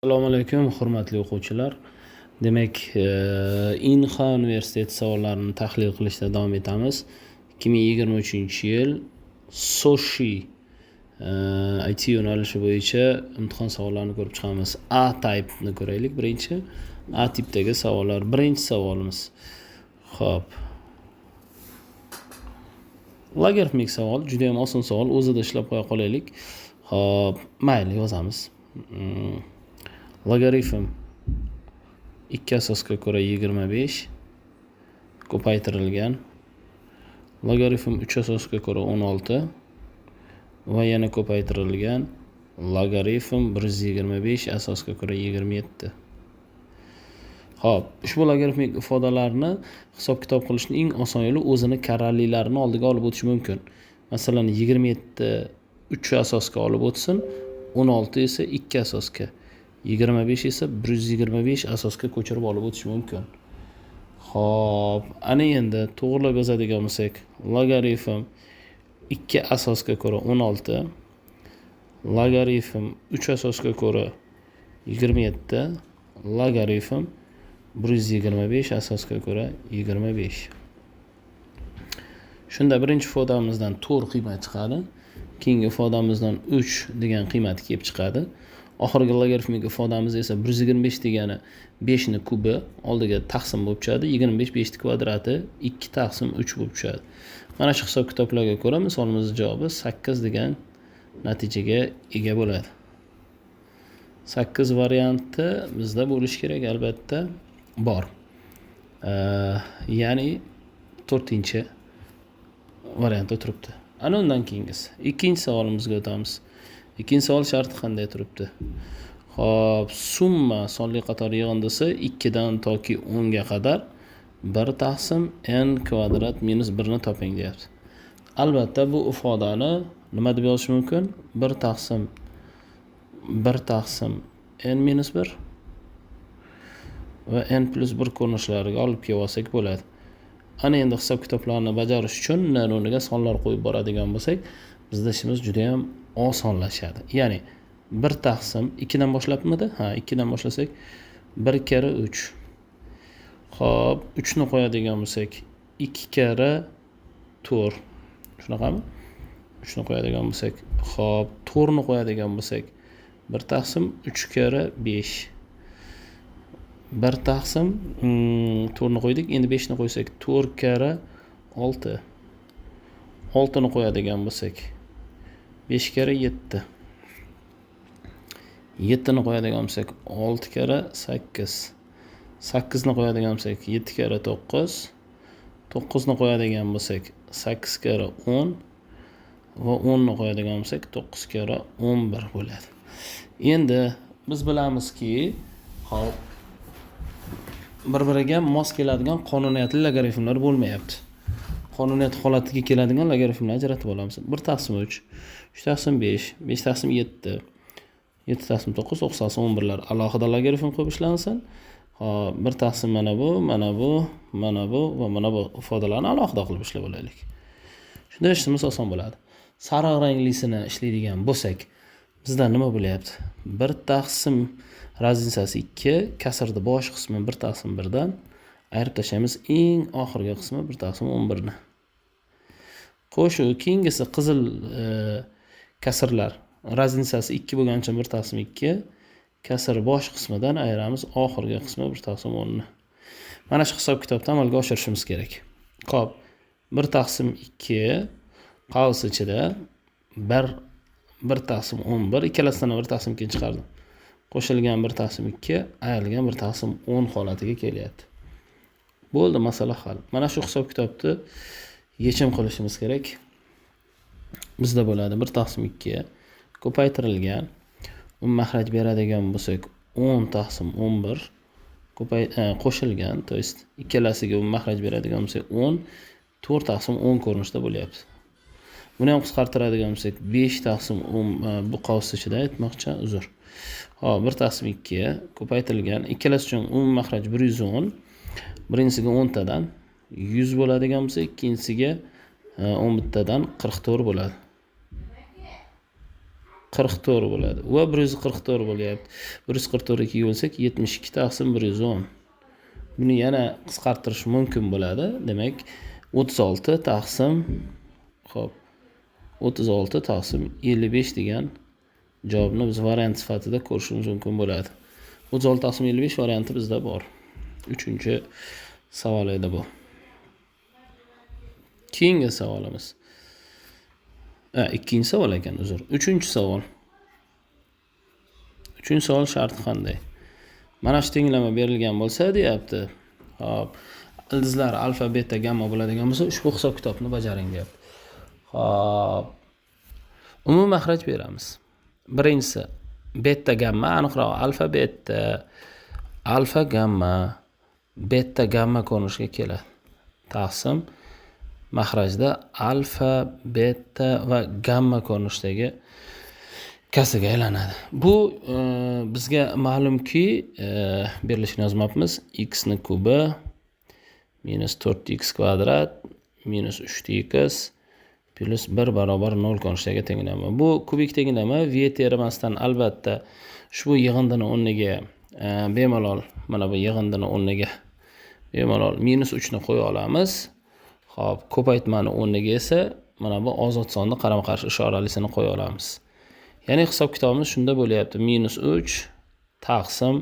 Assalomu alaykum, hurmatli o'quvchilar. Demak, Inha universiteti savollarini tahlil qilishda davom etamiz. 2023-yil Soshi IT yo'nalishi bo'yicha imtihon savollarini ko'rib chiqamiz. A type'ni ko'raylik. Birinchi A tipdagi savollar. Birinchi savolimiz. Xo'p. Logaritmik savol, juda ham oson savol. O'zida ishlab qo'ya qolaylik. Xo'p, mayli yozamiz. Logaritm 2 asosga ko'ra 25 ko'paytirilgan. Logaritm 3 asosga ko'ra 16 va yana ko'paytirilgan. Logaritm 125 asosga ko'ra 27. Xo'p, ushbu logaritmik ifodalarni hisob-kitob qilishning eng oson yo'li o'zini karralilarini oldiga olib o'tish mumkin. Masalan, 27 3 asosga olib o'tsin, 16 esa 2 asosga, 25 esa 125 asosga ko'chirib olib o'tish mumkin. Xo'p, ana endi to'g'rilab yozadigan bo'lsak, logaritm 2 asosga ko'ra 16, logaritm 3 asosga ko'ra 27, logaritm 125 asosga ko'ra 25. Shunda birinchi ifodamizdan 4 qiymat chiqadi. Keyingi ifodamizdan 3 degan qiymat kelib chiqadi. Oxirgi logaritmik ifodamiz esa 125 degani 5 ni kubi oldiga taqsim bo'lib tushadi. 25 5 ni kvadrati 2 taqsim 3 bo'lib tushadi. Mana shu hisob-kitoblarga ko'ra misolimizning javobi 8 degan natijaga ega bo'ladi. 8 varianti bizda bo'lishi kerak, albatta bor. Ya'ni 4-chi variantda turibdi. Ana undan keyingisi. Ikkinchi savolimizga o'tamiz. Ikkinchi savol sharti qanday turibdi? Xo'p, summa sonli qator yig'indisi 2 dan toki 10 ga qadar 1 taqsim n kvadrat minus 1 ni toping deyapti. Albatta bu ifodani nima deb yozish mumkin? 1 taqsim n minus 1 va n plus 1 ko'rinishlariga olib kelib olsak bo'ladi. Ana endi hisob-kitoblarni bajarish uchun o'rniga sonlar qo'yib boradigan bo'lsak, bizda ishimiz juda ham osonlashadi. Ya'ni 1 taqsim 2 dan boshlabmidi? Ha, 2 dan boshlasak 1 kara 3. Xo'p, 3 ni qo'yadigan bo'lsak 2 kara 4. Shunaqami? 3 ni qo'yadigan bo'lsak, xo'p, 4 ni qo'yadigan bo'lsak 1 taqsim 3 kara 5. 1 taqsim 4 ni qo'ydik, endi 5 ni qo'ysak 4 kara 6. 6 ni qo'yadigan bo'lsak 5 kara 7. 7 ni qo'yadigan bo'lsak 6 kara 8. 8 ni qo'yadigan bo'lsak 7 kara 9. 9 ni qo'yadigan bo'lsak 8 kara 10 va 10 ni qo'yadigan bo'lsak 9 kara 11 bo'ladi. Endi biz bilamizki, hop, bir-biriga mos keladigan qonuniyatli logaritmlar bo'lmayapti. Qonuniyat holatiga keladigan logaritmlarni ajratib olamiz. 1 taqsim 3, 3 taqsim 5, 5 taqsim 7, 7 taqsim 9, 9 taqsim 11 lar alohida logaritm qo'yib ishlansin. Hop, 1 taqsim mana bu va mana bu ifodalarni alohida qilib ishlab olaylik. Shunda ishimiz oson bo'ladi. Sariq ranglisini ishlaydigan bo'lsak, bizda nima bo'lyapti? 1 taqsim razницasi 2, kasrning bosh qismi 1 taqsim 1 dan ayirib tashlaymiz. Eng oxirgi qismi 1 taqsim 11 ni. Qo'shu keyingisi qizil kasrlar razницasi 2 bo'lgani uchun 1 taqsim 2, kasr bosh qismidan ayiramiz oxirgi qismi 1 taqsim 10 ni. Mana shu hisob-kitobni amalga oshirishimiz kerak. Xo'p, 1 taqsim 2 qavs ichida 1 taqsim 11, ikkalasidan 1 taqsim 2 chiqardim. Qo'shilgan 1 taqsim 2, ayrilgan 1 taqsim 10 holatiga kelyapti. Bo'ldi, masala hal. Mana shu hisob-kitobni yechim qilishimiz kerak. Bizda bo'ladi 1 taqsim 2 ko'paytirilgan, mahraj beradigan bo'lsak 10 taqsim 11 qo'shilgan, to есть ikkalasiga mahraj beradigan bo'lsak 10, 4 taqsim 10 ko'rinishda bo'lyapti. Buni ham qisqartiradigan bo'lsak 5 taqsim 10 bu qavs ichida aytmoqchi, uzr. Hop, 1 taqsim 2 ko'paytirilgan, ikkalasi uchun umum mahraj 110. Birinchisiga 10 tadan 100 bo'ladigan bo'lsa, ikkinchisiga 10 bittadan 44 bo'ladi. 44 bo'ladi. Va 144 bo'lyapti. 144 2 bo'lsak 72 taqsim 110. Buni yana qisqartirish mumkin bo'ladi. Demak, 36 taqsim 36 taqsim 55 degan javobni biz variant sifatida ko'rishimiz mumkin bo'ladi. 36 taqsim 55 varianti bizda bor. 3-savol edi bu. Keyingi savolimiz. Ikkinchi savol ekan, uzr. 3-savol. 3-savol sharti qanday? Mana shu tenglama berilgan bo'lsa, deyapti. Xo'p, ildizlar alfa, beta, gamma bo'ladigan bo'lsa, ushbu hisob kitobni bajaring, deyapti. Xo'p. Umumiy maxraj beramiz. Birinchisi beta, gamma, aniqroq alfa, gamma, beta, gamma ko'rinishga keladi. Taqsim maxrajda alfa, beta va gamma ko'rinishdagi kassaga aylanadi. Bu bizga ma'lumki, berilishini yozmoqmiz. X ni kubi minus 4x kvadrat minus 3x plus 1 barobar 0 ko'rinishdagi tenglama. Bu kubik tenglama v terimasidan albatta ushbu yig'indini o'rniga bemalol mana bu yig'indini o'rniga bemalol minus 3 ni qo'ya olamiz. Xo'p, ko'paytmani o'rniga esa mana bu ozod sonni qarama-qarshi ishoralisini qo'ya olamiz. Ya'ni hisob kitobimiz shunda bo'lyapti. Minus 3 taqsim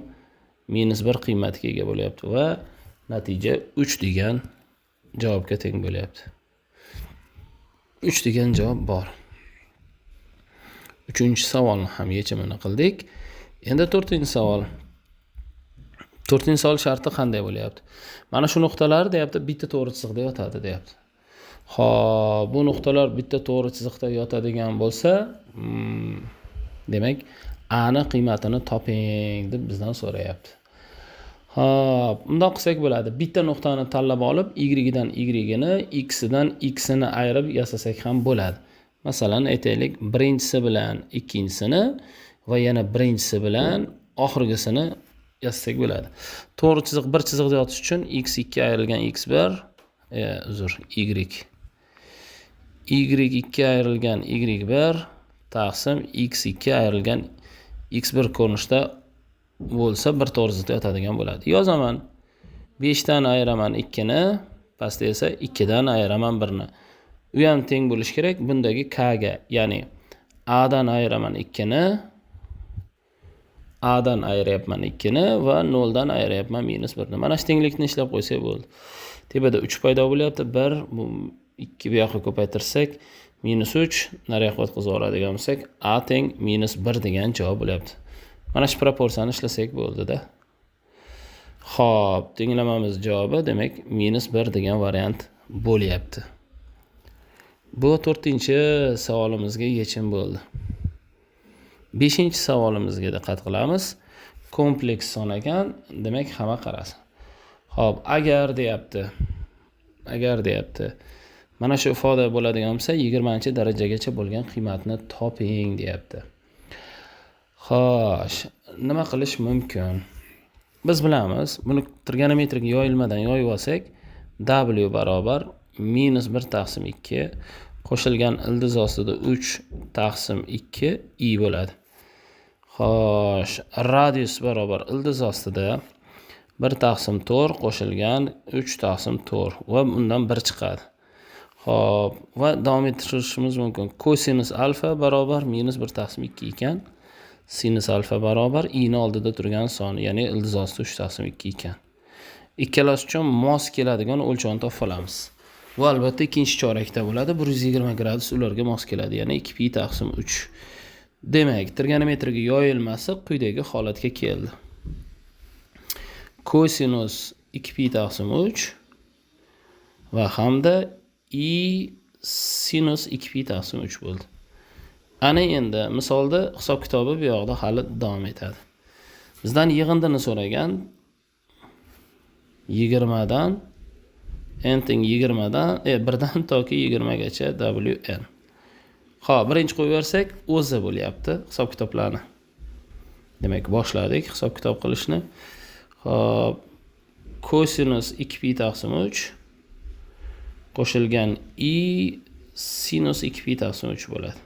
minus 1 qiymatiga ega bo'lyapti va natija 3 degan javobga teng bo'lyapti. 3 degan javob bor. 3-savolni ham yechimini qildik. Endi 4-savol. 4-savol sharti qanday bo'lyapti? Mana shu nuqtalar deyapti, bitta to'g'ri chiziqda yotadi deyapti. Xo'p, bu nuqtalar bitta to'g'ri chiziqda yotadigan bo'lsa, demak, a ni qiymatini toping deb bizdan so'rayapti. Xo'p, bundoq qilsak bo'ladi. Bitta nuqtani tanlab olib, y dan y ni, x dan x ni ayirib yasasak ham bo'ladi. Masalan, aytaylik, birinchisi bilan ikkinchisini va yana birinchisi bilan oxirgisini yasasak bo'ladi. To'g'ri chiziq bir chiziqda yotish uchun x2 ayrilgan x1, y2 ayrilgan y1 taqsim x2 ayrilgan x1 ko'rinishda bo'lsa bir to'g'ri chiziqda yotadigan bo'ladi. Yozaman. 5 dan ayiraman 2 ni, pastda esa 2 dan ayiraman 1 ni. U ham teng bo'lish kerak bundagi k ga, ya'ni a dan ayiraman 2 ni, a dan ayiryapman 2 ni va 0 dan ayiryapman minus 1 ni. Mana shu tenglikni ishlab qo'ysak bo'ldi. Tepada 3 paydo bo'lyapti. 1 bu 2 bu yoqqa ko'paytirsak minus 3 nariyoqqa o'tkazib oladigan bo'lsak a teng minus 1 degan javob bo'lyapti. Mana shu proporsiyani ishlasak bo'ldi-da. Xo'p, tenglamamiz javobi demak minus 1 degan variant bo'lyapti. Bu 4-savolimizga yechim bo'ldi. 5-savolimizga diqqat qilamiz. Kompleks son ekan, demak hamma qarasin. Xo'p, agar deyapti. Mana shu ifoda bo'ladigan bo'lsa 20-darajagacha bo'lgan qiymatni toping deyapti. Xo'sh, nima qilish mumkin? Biz bilamiz, buni trigonometrik yoyilmadan yoyib olsak, w barobar minus 1 taqsim 2 qo'shilgan ildiz ostida 3 taqsim 2 i bo'ladi. Xo'sh, radius barobar ildiz ostida 1 taqsim 4 qo'shilgan 3 taqsim 4 va bundan 1 chiqadi. Xo'p, va davom ettirishimiz mumkin. Kosinus alfa barobar minus 1 taqsim 2 ekan. Sinus alfa barobar i ni oldida turgan son, ya'ni ildiz osti 3 taqsim 2 ekan. Ikkalasi uchun mos keladigan o'lchovni topib olamiz. Bu albatta ikkinchi chorakda bo'ladi. 120 gradus ularga mos keladi, ya'ni 2pi taqsim 3. Demak, trigonometrik yoyilmasi quyidagi holatga keldi. Kosinus 2pi taqsim 3 va hamda i sinus 2pi taqsim 3 bo'ldi. Ana endi misolda hisob kitobi bu yoqda hali davom etadi. Bizdan yig'indini so'ragan 20 dan n teng 20 dan 1 dan toki 20 gacha wn. Xo'p, birinchi qo'yib bersak, o'zi bo'lyapti hisob kitoblarni. Demak, boshladik hisob kitob qilishni. Xo'p, kosinus 2pi taqsim 3 qo'shilgan i sinus 2pi taqsim 3 bo'ladi.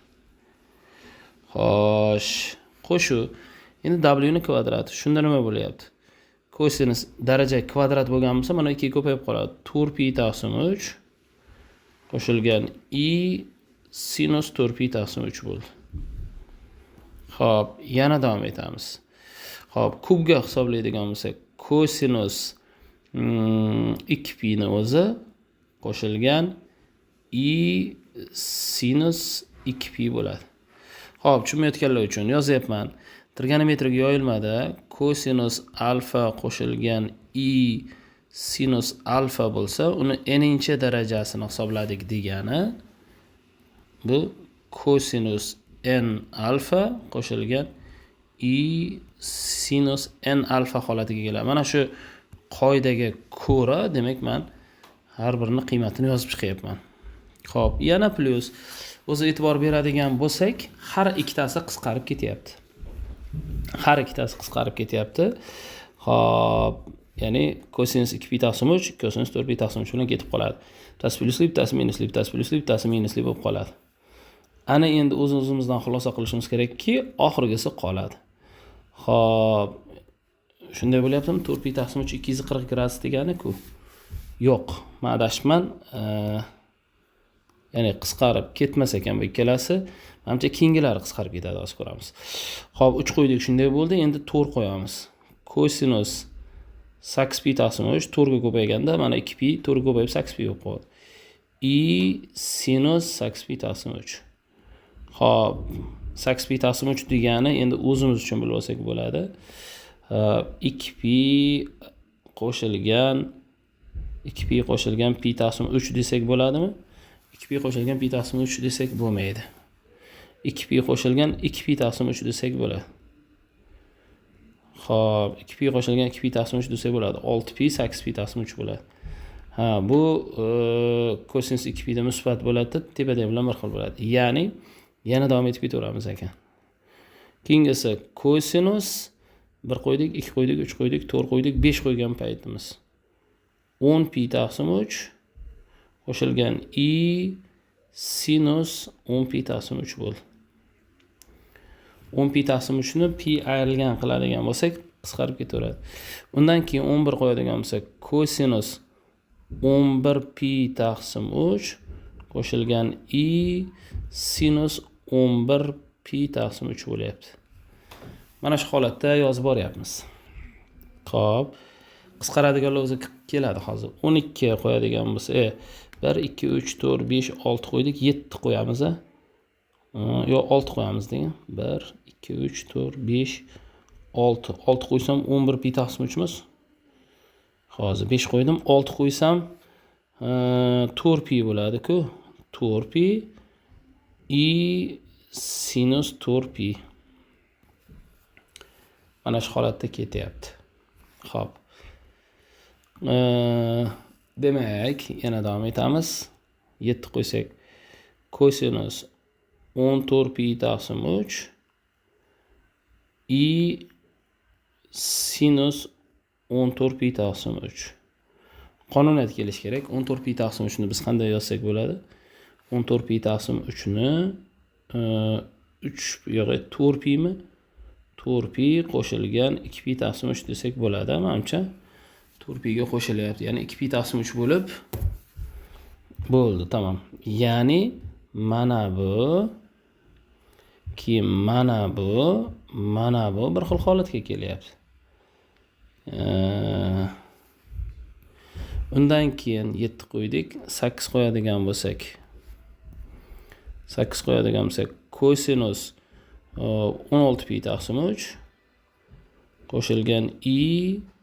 Xo'sh, qo'shuv. Endi w ni kvadrati. Shunda nima bo'lyapti? Kosinus daraja kvadrat bo'lgan bo'lsa, mana 2 ko'payib qoladi. 4 pi taqsim 3 qo'shilgan i sinus 4 pi taqsim 3 bo'ldi. Xo'p, yana davom etamiz. Xo'p, kubga hisoblaydigan bo'lsak, kosinus 2 pi ni o'zi qo'shilgan i sinus 2 pi bo'ladi. Xo'p, tushunmayotganlar uchun yozyapman. Trigonometrik yoyilmada kosinus alfa qo'shilgan i sinus alfa bo'lsa, uni n'inchi darajasini hisobladik degani bu kosinus n alfa qo'shilgan i sinus n alfa holatiga keladi. Mana shu qoidaga ko'ra, demak men har birini qiymatini yozib chiqyapman. Xo'p, yana plyus o'zi e'tibor beradigan bo'lsak, har ikkitasi qisqarib ketyapti. Xo'p, ya'ni kosinus 2 pi taqsim 3, kosinus 4 pi taqsim 3 bilan ketib qoladi. Bittasi plyusli, bittasi minusli, bittasi plyusli, bittasi minusli bo'lib qoladi. Ana endi o'zimizdan xulosa qilishimiz kerakki, oxirgisi qoladi. Xo'p, shunday bo'lyaptimi? 4 pi taqsim 3 240 gradus degani-ku. Yo'q, men adashibman. Ya'ni qisqarib ketmas ekan bu ikkalasi. Menimcha keyingilari qisqarib ketadi, hozir ko'ramiz. Xo'p, 3 qo'ydik, shunday bo'ldi. Endi 4 qo'yamiz. Kosinus 8 pi taqsim 3 4 ga ko'payganda mana 2 pi 4 ga ko'payib 8 pi bo'lib qoldi. I sinus 8 pi taqsim 3. Xo'p, 8 pi taqsim 3 degani endi o'zimiz uchun bilib olsak bo'ladi. 2 pi qo'shilgan pi taqsim 3 desak bo'ladimi? 2 pi qo'shilgan pi taqsim 3 desak bo'lmaydi. 2 pi qo'shilgan 2 pi taqsim 3 desak bo'ladi. Xo'p, 2 pi qo'shilgan 2 pi taqsim 3 desak bo'ladi. 6 pi 8 pi taqsim 3 bo'ladi. Bu kosinus 2 pi da musbat bo'ladi, tepada bilan bir xil bo'ladi. Ya'ni yana davom etib ketaveramiz ekan. Keyingisi kosinus 1 qo'ydik, 2 qo'ydik, 3 qo'ydik, 4 qo'ydik, 5 qo'ygan paytimiz 10 pi taqsim 3 qo'shilgan i sinus 10 pi taqsim 3 bo'ldi. 10 pi taqsim 3 ni pi ayrilgan qiladigan bo'lsak, qisqarib ketaveradi. Undan keyin 11 qo'yadigan bo'lsak, kosinus 11 pi taqsim 3 qo'shilgan i sinus 11 pi taqsim 3 bo'lyapti. Mana shu holatda yozib boryapmiz. Xo'p, qisqaradiganlar o'zi keladi hozir. 12 qo'yadigan bo'lsa, 1 2 3 4 5 6 qo'ydik, 7 qo'yamiz a? Yo'q, 6 qo'yamiz degan. 1 2 3 4 5 6. 6 qo'ysam 11 pi taqsim 3miz. Hozir 5 qo'ydim, 6 qo'ysam 4 pi bo'ladi-ku. 4 pi i sinus 4 pi. Mana shu holatda ketyapti. Xo'p. Demak, yana davom etamiz. 7 qo'ysak, kosinus 14 pi taqsim 3 i sinus 14 pi taqsim 3. Qonuniyat kelish kerak. 14 pi taqsim 3 ni biz qanday yozsak bo'ladi? 14 pi taqsim 3 ni 4 pi mi? 4 pi qo'shilgan 2 pi taqsim 3 desak bo'ladi, menimcha. 4 pi ga qo'shilyapti. Ya'ni 2 pi taqsim 3 bo'lib bo'ldi, tamom. Ya'ni mana bu bir xil holatga kelyapti. Undan keyin 7 qo'ydik, 8 qo'yadigan bo'lsak, kosinus 16 pi taqsim 3 qo'shilgan i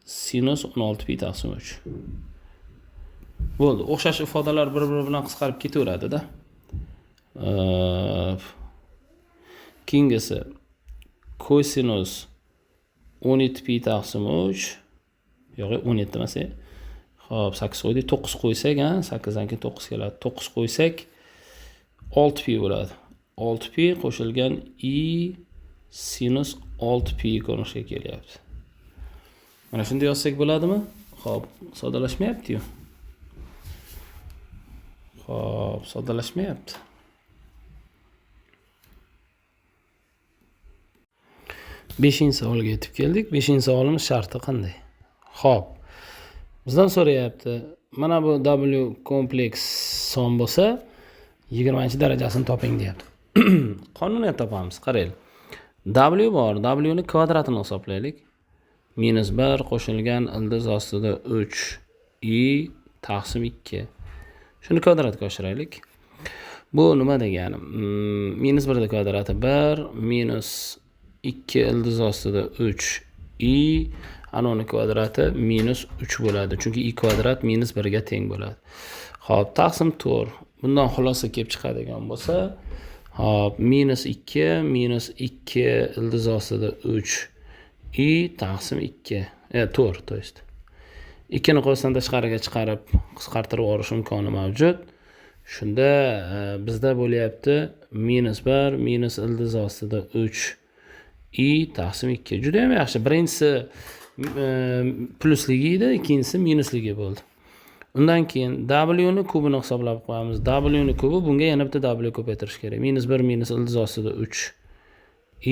sinus 16 pi taqsim 3. Bo'ldi. O'xshash ifodalar bir-biri bilan qisqarib ketaveradi-da. Keyingisi kosinus 17 pi taqsim 3. Yo'q, 17 emas. Xo'p, 8 qo'ydik, 9 qo'ysak, 8 dan keyin 9 keladi. 9 qo'ysak 6 pi bo'ladi. 6 pi qo'shilgan i sinus 6 pi ko'rinishga kelyapti. Mana shunday yozsak bo'ladimi? Xo'p, soddalashmayapti-yu. Xo'p, soddalashmayapti. Beshinchi savolga yetib keldik. Beshinchi savolimiz sharti qanday? Xo'p. Bizdan so'rayapti. Mana bu W kompleks son bo'lsa, 20-darajasini toping deyapti. Qonuniyat topamiz. Qaraylik. W bor. W ni kvadratini hisoblaylik. -1 qo'shilgan ildiz ostida 3 i taqsim 2. Shuni kvadratga oshiraylik. Bu nima degani? -1 kvadrati 1 -2 ildiz ostida 3 i anoni kvadrati -3 bo'ladi. Chunki i kvadrat -1 ga teng bo'ladi. Xo'p, taqsim 4. Bundan xulosa kelib chiqadigan bo'lsa, hop, -2 -2 ildiz ostida 3 i taqsim 2. 4, to есть. 2 ni qo'shdan tashqariga chiqarib qisqartirib olish imkoni mavjud. Shunda bizda bo'lyapti -1 ildiz ostida 3 i taqsim 2. Juda ham yaxshi. Birinchisi plyusligi edi, ikkinchisi minusligi bo'ldi. Undan keyin W ni kubini hisoblab qo'yamiz. W ni kubi bunga yana bitta W ko'paytirish kerak. -1 ildiz ostida 3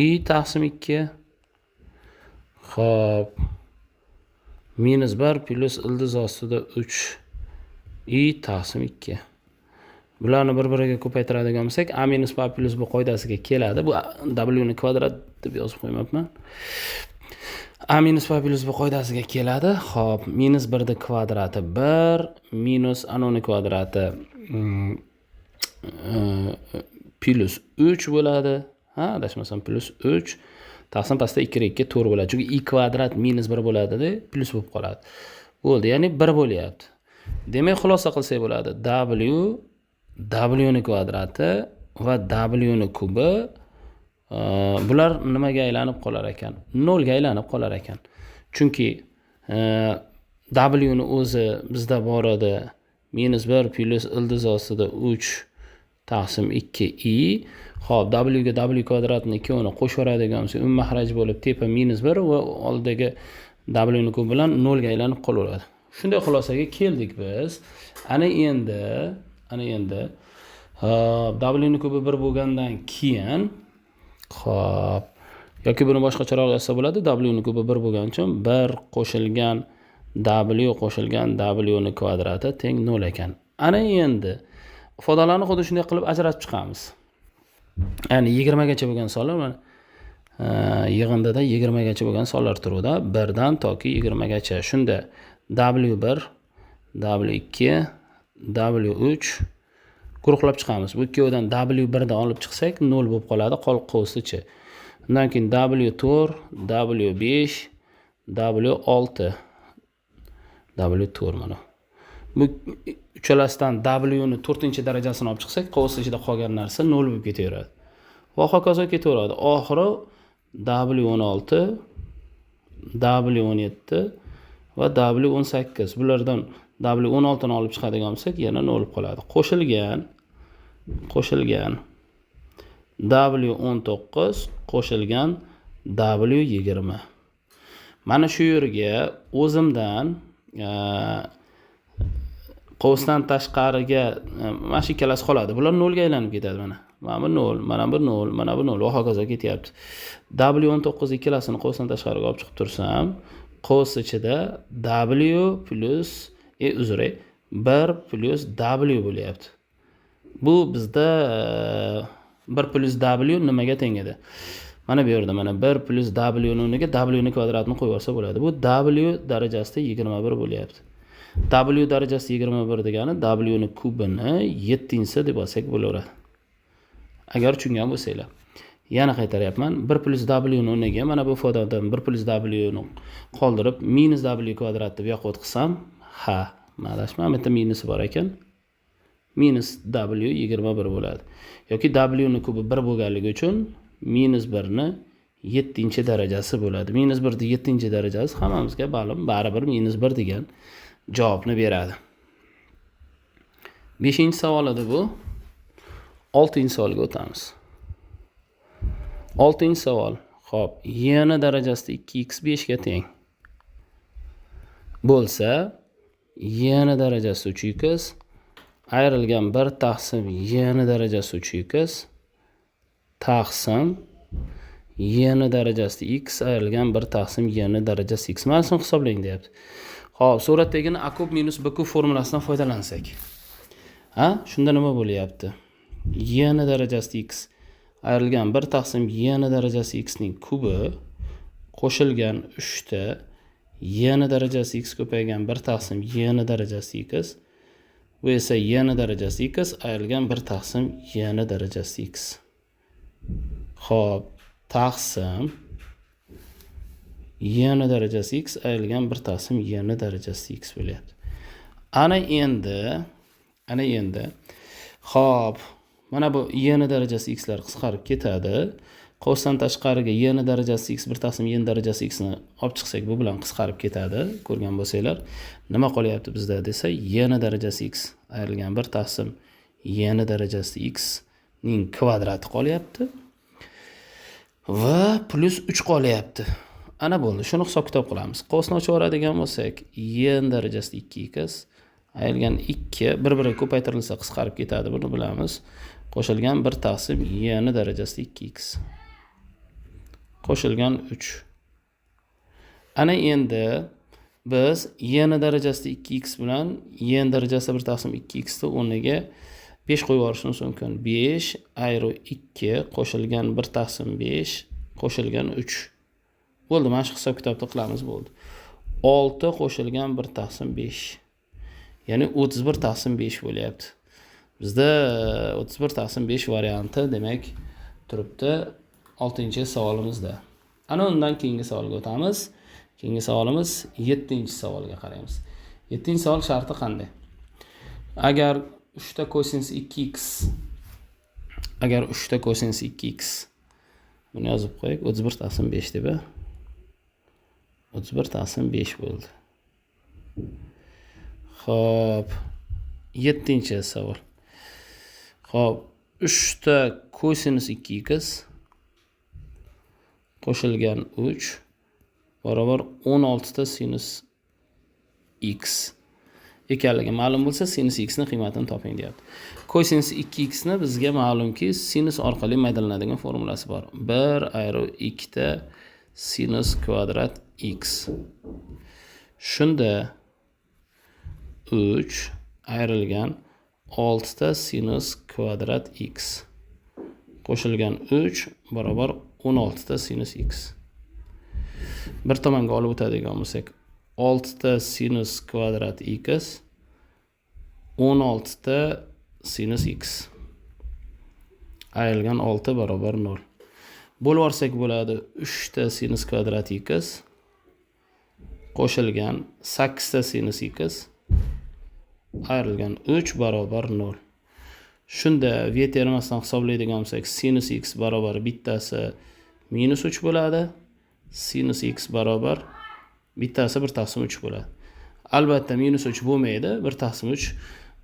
i taqsim 2. Xo'p. -1 plus ildiz ostida 3 i taqsim 2. Bularni bir-biriga ko'paytiradigan bo'lsak, a minus b plus b qoidasiga keladi. Bu W ni kvadrat deb yozib qo'ymayapman. A minus b plus b qoidasiga keladi. Xo'p, -1 ni kvadrati 1 minus anoni kvadrati plus 3 bo'ladi. Ha, adashmasam plus 3 taqsim pastda 2 2 4 bo'ladi. Chunki i kvadrat -1 bo'ladi-da, plus bo'lib qoladi. Bo'ldi, ya'ni 1 bo'lyapti. Demak, xulosa qilsak bo'ladi. W ni kvadrati va W ni kubi bular nimaga aylanib qolar ekan? 0 ga aylanib qolar ekan. Chunki W ni o'zi bizda bor edi -1 plus ildiz ostida 3 taqsim 2i. Xo'p, W ga W kvadratni 2 ni qo'shiradigan bo'lsa, mahraj bo'lib tepa -1 va oldidagi W ni kubi bilan 0 ga aylanib qolaveradi. Shunday xulosaga keldik biz. Ana endi W ni kubi 1 bo'lgandan keyin, xo'p, yoki buni boshqacharoq yozsa bo'ladi. W ni kubi 1 bo'lgani uchun 1 qo'shilgan W qo'shilgan W ni kvadrati teng 0 ekan. Ana endi ifodalarni xuddi shunday qilib ajratib chiqamiz. Ya'ni 20 gacha bo'lgan sonlar mana yig'indida 20 gacha bo'lgan sonlar turuvda 1 dan toki 20 gacha. Shunda W1, W2, W3 guruhlab chiqamiz. Bu ikkovidan W1 dan olib chiqsak 0 bo'lib qoladi, qolib qolsa-chi. Undan keyin W4, W5, W6, W4 mana. Bu uchalasidan W ni 4-darajasini olib chiqsak, qovus ichida qolgan narsa 0 bo'lib ketaveradi. Va hokazo ketaveradi. Oxiri W16, W17 va W18. Bulardan W16 ni olib chiqadigan bo'lsak, yana 0 bo'lib qoladi. Qo'shilgan W19 qo'shilgan W20. Mana shu yerga o'zimdan qovusdan tashqariga mana shu ikkalasi qoladi. Bular 0 ga aylanib ketadi mana. Mana bu 0, mana bu 0, mana bu 0 va hokazo ketyapti. W19 ikkalasini qovusdan tashqariga olib chiqib tursam, qovus ichida W plus 1 plus W bo'lyapti. Bu bizda 1 plus W nimaga teng edi? Mana bu yerda mana 1 plus W ni o'rniga W ni kvadratini qo'yib olsa bo'ladi. Bu W darajasida 21 bo'lyapti. W darajasi 21 degani W ni kubini 7-si deb olsak bo'laveradi. Agar tushungan bo'lsanglar. Yana qaytaryapman. 1 plus W ni o'rniga mana bu ifodadan 1 plus W ni qoldirib minus W kvadrat deb yoqib o'tqizsam, ha, mana bu yerda minusi bor ekan. Minus W 21 bo'ladi. Yoki W ni kubi 1 bo'lganligi uchun minus 1 ni 7-darajasi bo'ladi. Minus 1 ni 7-darajasi hammamizga ma'lum, baribir minus 1 degan javobni beradi. 5-savol edi bu. 6-savolga o'tamiz. 6-savol. Xo'p, y ni darajasida 2x 5 ga teng bo'lsa, y ni darajasi 3x ayrilgan 1 taqsim y ni darajasi 3x taqsim y ni darajasi x ayrilgan 1 taqsim y ni darajasi x. Mana shuni hisoblang deyapti. Xo'p, suratdagini a kub minus b kub formulasidan foydalansak. Shunda nima bo'lyapti? Y ni darajasi x ayrilgan 1 taqsim y ni darajasi x ning kubi qo'shilgan 3 ta y ni darajasi x ko'paygan 1 taqsim y ni darajasi x. Bu esa y ni darajasi x ayrilgan 1 taqsim y ni darajasi x. Xo'p, taqsim y ni darajasi x ayrilgan 1 taqsim y ni darajasi x bo'lyapti. Ana endi xo'p, mana bu y ni darajasi x lar qisqarib ketadi. Qosdan tashqariga y ni darajasi x 1 taqsim y ni darajasi x ni olib chiqsak, bu bilan qisqarib ketadi. Ko'rgan bo'lsanglar, nima qolyapti bizda desa, y ni darajasi x ayrilgan 1 taqsim y ni darajasi x ning kvadrati qolyapti va plus 3 qolyapti. Ana bo'ldi. Shuni hisob-kitob qilamiz. Qosni ochib oladigan bo'lsak, y ni darajasi 2x ayrilgan 2 bir-biriga ko'paytirilsa qisqarib ketadi, buni bilamiz. Qo'shilgan 1 taqsim y ni darajasi 2x. Qo'shilgan 3. Ana endi biz y ni darajasi 2x bilan y ni darajasi 1 taqsim 2x ni o'rniga 5 qo'yib yuborishimiz mumkin. 5 ayru 2 qo'shilgan 1 taqsim 5 qo'shilgan 3. Bo'ldi, mana shu hisob-kitobni qilamiz bo'ldi. 6 qo'shilgan 1 taqsim 5. Ya'ni 31 taqsim 5 bo'lyapti. Bizda 31 taqsim 5 varianti demak turibdi 6-savolimizda. Ana undan keyingi savolga o'tamiz. Keyingi savolimiz 7-savolga qaraymiz. 7-savol sharti qanday? Agar 3 ta kosinus 2x buni yozib qo'yaylik. 31 taqsim 5 deb. 31 taqsim 5 bo'ldi. Xo'p, 7-savol. Xo'p, 3 ta kosinus 2x qo'shilgan 3 barobar 16 ta sinus x ekanligi ma'lum bo'lsa, sinus x ni qiymatini toping deyapti. Kosinus 2x ni bizga ma'lumki, sinus orqali maydalanadigan formulasi bor. 1 ayru 2 ta sinus kvadrat x. Shunda 3 ayrilgan 6 ta sinus kvadrat x qo'shilgan 3 barobar 16 ta sinus x. Bir tomonga olib o'tadigan bo'lsak, 6 ta sinus kvadrat x 16 ta sinus x ayrilgan 6 barobar 0. Bo'lib olsak bo'ladi 3 ta sinus kvadrat x qo'shilgan 8 ta sinus x ayrilgan 3 barobar 0. Shunda v termasidan hisoblaydigan bo'lsak, sinus x barobar bittasi minus 3 bo'ladi. Sinus x barobar bittasi 1 taqsim 3 bo'ladi. Albatta minus 3 bo'lmaydi. 1 taqsim 3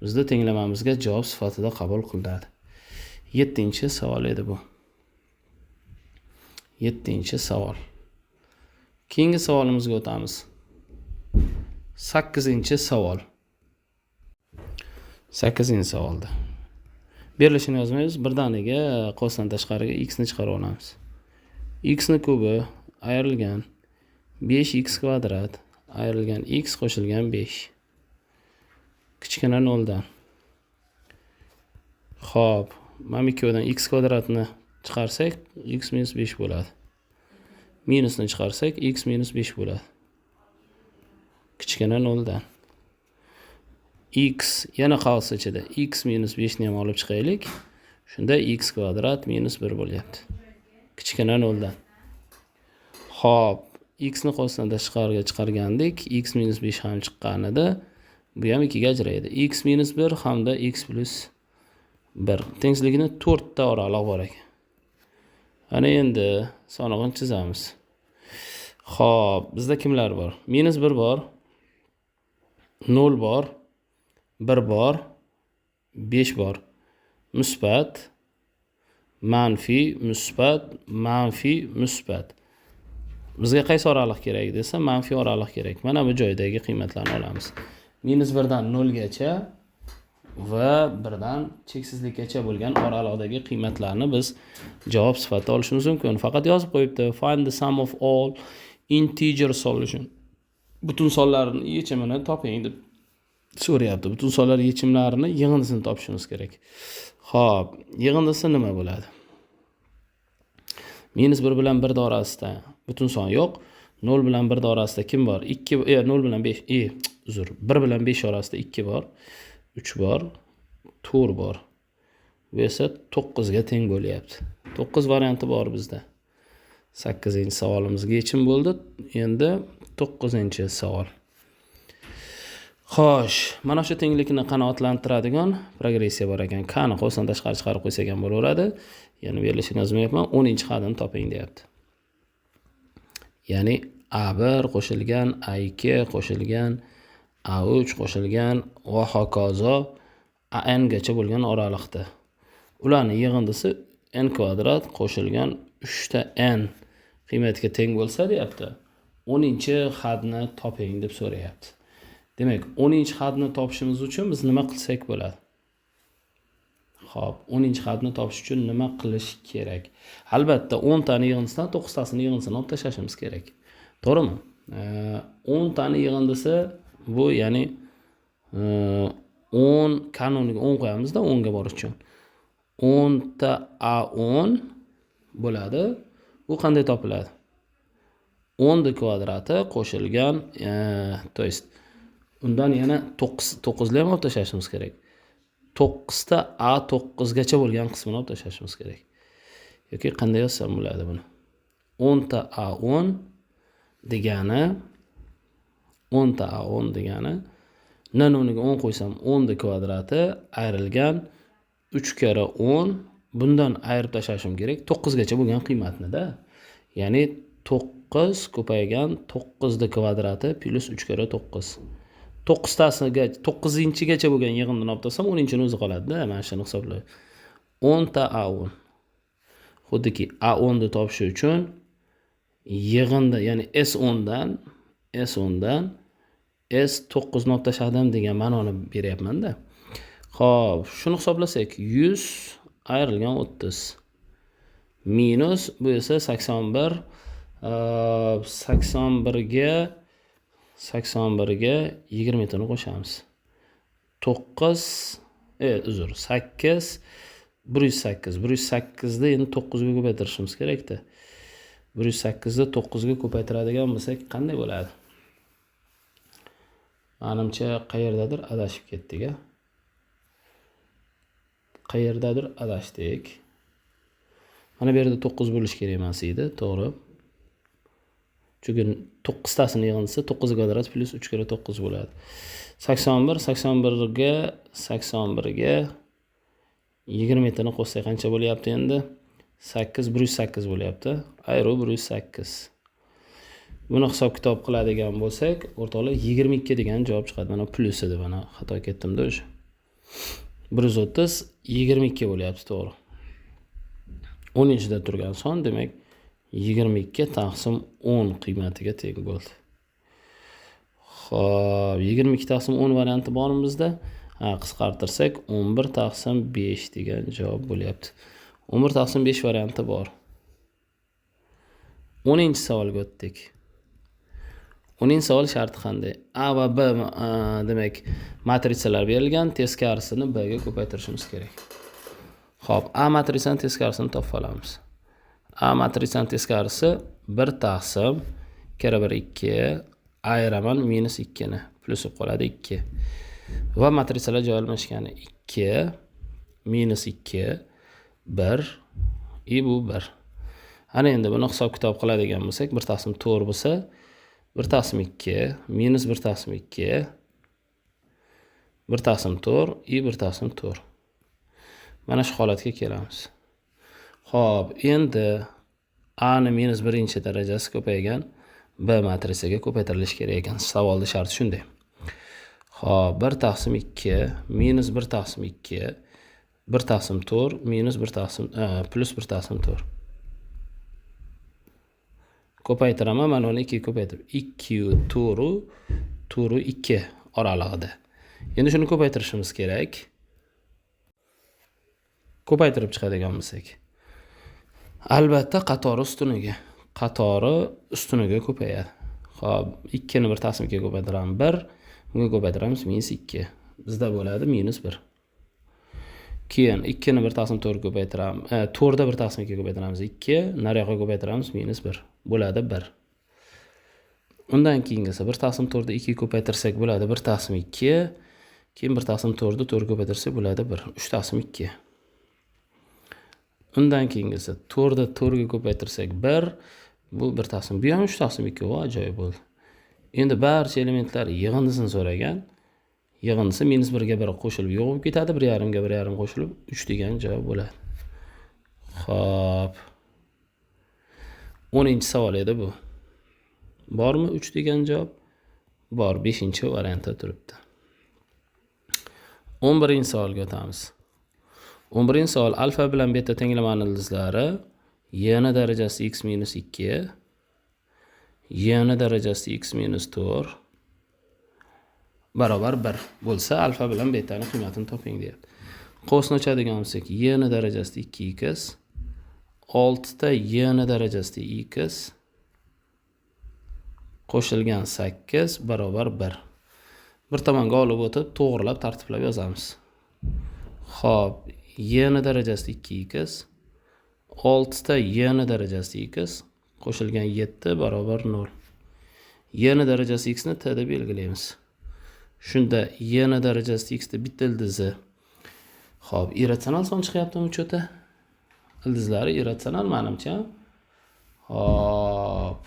bizda tenglamamizga javob sifatida qabul qilinadi. 7-savol edi bu. 7-savol. Keyingi savolimizga o'tamiz. 8-savol. 8-savolda. Berilishini yozmaymiz. Birdaniga qosdan tashqariga x ni chiqarib olamiz. X ni kubi ayrilgan 5x kvadrat ayrilgan x qo'shilgan 5. Kichkina 0 dan. Xo'p, mana ikkovidan x kvadratni chiqarsak, x minus 5 bo'ladi. Minusni chiqarsak, x minus 5 bo'ladi. Kichkina 0 dan. X yana qolsa ichida x minus 5 ni ham olib chiqaylik. Shunda x kvadrat minus 1 bo'lyapti. Kichkina 0 dan. Xo'p, x ni qosdan tashqariga chiqargandik, x minus 5 ham chiqqanida, bu ham 2 ga ajraydi. X minus 1 hamda x plus 1. Tengsizligini 4 ta oraliq bor ekan. Ana endi sonog'ini chizamiz. Xo'p, bizda kimlar bor? Minus 1 bor, 0 bor, 1 bor, 5 bor. Musbat, manfiy, musbat, manfiy, musbat. Bizga qaysi oraliq kerak desa, manfiy oraliq kerak. Mana bu joydagi qiymatlarni olamiz. Minus 1 dan 0 gacha va birdan cheksizlikkacha bo'lgan oraliqdagi qiymatlarni biz javob sifatida olishimiz mumkin. Faqat yozib qo'yibdi. Find the sum of all integer solution. Butun sonlarning yechimini toping deb so'rayapti. Butun sonlar yechimlarini yig'indisini topishimiz kerak. Xo'p, yig'indisi nima bo'ladi? -1 bilan 1 orasida butun son yo'q. 0 bilan 1 orasida kim bor? 0 bilan 5, 1 bilan 5 orasida 2 bor, 3 bor, 4 bor. Bu esa 9 ga teng bo'lyapti. 9 varianti bor bizda. 8-savolimizga yechim bo'ldi. Endi 9-savol. Xo'sh, mana shu tenglikni qanoatlantiradigan progressiya bor ekan. K'ni qo'shdan tashqari chiqarib qo'ysak ham bo'laveradi. Ya'ni berilishini yozmayapman. 10-hadini toping deyapti. Ya'ni A1 qo'shilgan, A2 qo'shilgan, A3 qo'shilgan va hokazo AN gacha bo'lgan oraliqda. Ularning yig'indisi n kvadrat qo'shilgan 3 ta n qiymatiga teng bo'lsa deyapti. 10-hadni toping deb so'rayapti. Demak, 10-hadni topishimiz uchun biz nima qilsak bo'ladi? Xo'p, 10-hadni topish uchun nima qilish kerak? Albatta, 10 tani yig'indisidan 9 tasini yig'indisini olib tashlashimiz kerak. To'g'rimi? 10 tani yig'indisi bu, ya'ni 10 kanoniga 10 qo'yamiz-da 10 ga borish uchun. 10 ta A10 bo'ladi. Bu qanday topiladi? 10 kvadrati qo'shilgan, to есть undan yana 9 ni ham olib tashlashimiz kerak. 9 ta A9 gacha bo'lgan qismini olib tashlashimiz kerak. Yoki qanday yozsam bo'ladi buni? 10 ta A10 degani 10 ta A10 degani n-o'rniga 10 qo'ysam 10 kvadrati ayrilgan 3 kara 10, bundan ayirib tashlashim kerak 9 gacha bo'lgan qiymatni-da. Ya'ni 9 ko'paygan 9 kvadrati plus 3 kara 9. 9tasiga 9-gacha bo'lgan yig'indini olib tasam 10-ni o'zi qoladi-da. Mana shuni hisoblayman. 10 ta A10. Xuddiki A10 ni topish uchun yig'inda, ya'ni S10 dan S9 ni olib tashladim degan ma'noni beryapman-da. Xo'p, shuni hisoblasak 100 ayrilgan 30 minus bu esa 81 81 ga 20 ni qo'shamiz. 8 108 ni endi 9 ga ko'paytirishimiz kerak-da. 108 ni 9 ga ko'paytiradigan bo'lsak qanday bo'ladi? Menimcha qayerdadir adashib ketdik-a. Qayerdadir adashdik. Mana bu yerda 9 bo'lish kerak emas edi, to'g'ri. Chunki 9 tasini yig'indisi 9 kvadrat plus 3 kara 9 bo'ladi. 81 ga 20 ni qo'shsak qancha bo'lyapti endi? 108 bo'lyapti. Ayro 108. Buni hisob kitob qiladigan bo'lsak, o'rtoqlar 22 degan javob chiqadi. Mana plus edi, mana xato ketdim-da o'sha. 130 22 bo'lyapti, to'g'ri. 10-da turgan son, demak 22 taqsim 10 qiymatiga teng bo'ldi. Xo'p, 22 taqsim 10 varianti bormi bizda? Qisqartirsak 11 taqsim 5 degan javob bo'lyapti. 11 taqsim 5 varianti bor. 10-savolga o'tdik. 10-savol sharti qanday? A va B demak matrisalar berilgan, teskarisini B ga ko'paytirishimiz kerak. Xo'p, A matrisaning teskarisini topib olamiz. A matrisaning teskarisi 1 taqsim kira 1 2 ayiraman minus 2 ni plus qoladi 2. Va matrisalar joylashgani 2 minus 2 1 bu 1. Ana endi buni hisob kitob qiladigan bo'lsak, 1 taqsim 4 bo'lsa 1 taqsim 2 minus 1 taqsim 2 1 taqsim 4 1 taqsim 4. Mana shu holatga kelamiz. Xo'p, endi A ni minus 1-darajasi ko'paygan B matrisaga ko'paytirilishi kerak ekan. Savolning sharti shunday. Xo'p, 1 taqsim 2 minus 1 taqsim 2 1 taqsim 4 minus 1 taqsim plus 1 taqsim 4. Ko'paytiraman, mana uni 2 ko'paytirib 2 4 2 oralig'ida. Endi shuni ko'paytirishimiz kerak. ko'paytirib chiqadigan bo'lsak. Albatta qatori ustuniga ko'payadi. Xo'p, 2 ni 1 taqsim 2 ga ko'paytiramiz 1, bunga ko'paytiramiz -2. Bizda bo'ladi -1. Keyin 2 ni 1 taqsim 4 ga ko'paytiramiz. 4 da 1 taqsim 2 ga ko'paytiramiz 2, nariyoqqa ko'paytiramiz -1. Bo'ladi 1. Undan keyingisi 1 taqsim 4 ni 2 ga ko'paytirsak bo'ladi 1 taqsim 2. Keyin 1 taqsim 4 ni 4 ga ko'paytirsak bo'ladi 1. 3 taqsim 2. Undan keyingisi 4 ni 4 ga ko'paytirsak 1. Bu 1 taqsim. Bu ham 3 taqsim 2. Va ajoyib bo'ldi. Endi barcha elementlar yig'indisini so'ragan. Yig'indisi -1 ga 1 qo'shilib yo'q bo'lib ketadi. 1,5 ga 1,5 qo'shilib 3 degan javob bo'ladi. Xo'p. 10-savol edi bu. Bormi 3 degan javob? Bor, 5-variantda turibdi. 11-savolga o'tamiz. 11-savol alfa bilan beta tenglamani ildizlari y ni darajasi x - 2, y ni darajasi x - 4 barobar 1 bo'lsa alfa bilan betani qiymatini toping deyapti. Qosni ochadigan bo'lsak, y ni darajasi 2x, 6 ta y ni darajasi x qo'shilgan 8 barobar 1. Bir tomonga olib o'tib, to'g'rilab tartiblab yozamiz. Xo'p, y ni darajasi 2x, 6 ta y ni darajasi x qo'shilgan 7 barobar 0. Y ni darajasi x ni t deb belgilaymiz. Shunda y ni darajasi x da bitta ildizi. Xo'p, irratsional son chiqyaptimi uchota? Ildizlari irratsional menimcha. Xo'p.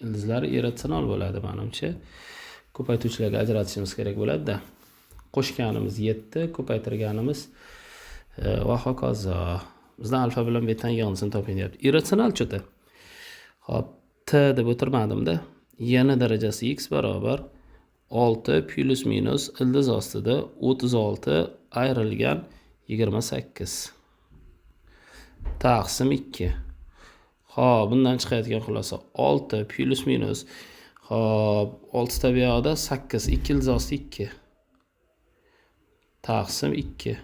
Ildizlari irratsional bo'ladi menimcha. Ko'paytuvchilarga ajratishimiz kerak bo'ladi-da. Qo'shganimiz 7, ko'paytirganimiz va hokazo. Bizdan alfa bilan betani yig'indisini toping deyapti. Irratsional cho'ta. Xo'p, t deb o'tirmadim-da. Y ni darajasi x barobar 6 plus minus ildiz ostida 36 ayrilgan 28 taqsim 2. Xo'p, bundan chiqayotgan xulosa 6 plus minus. Xo'p, 6 ta bu yoqda 8, 2 ildiz osti 2 taqsim 2.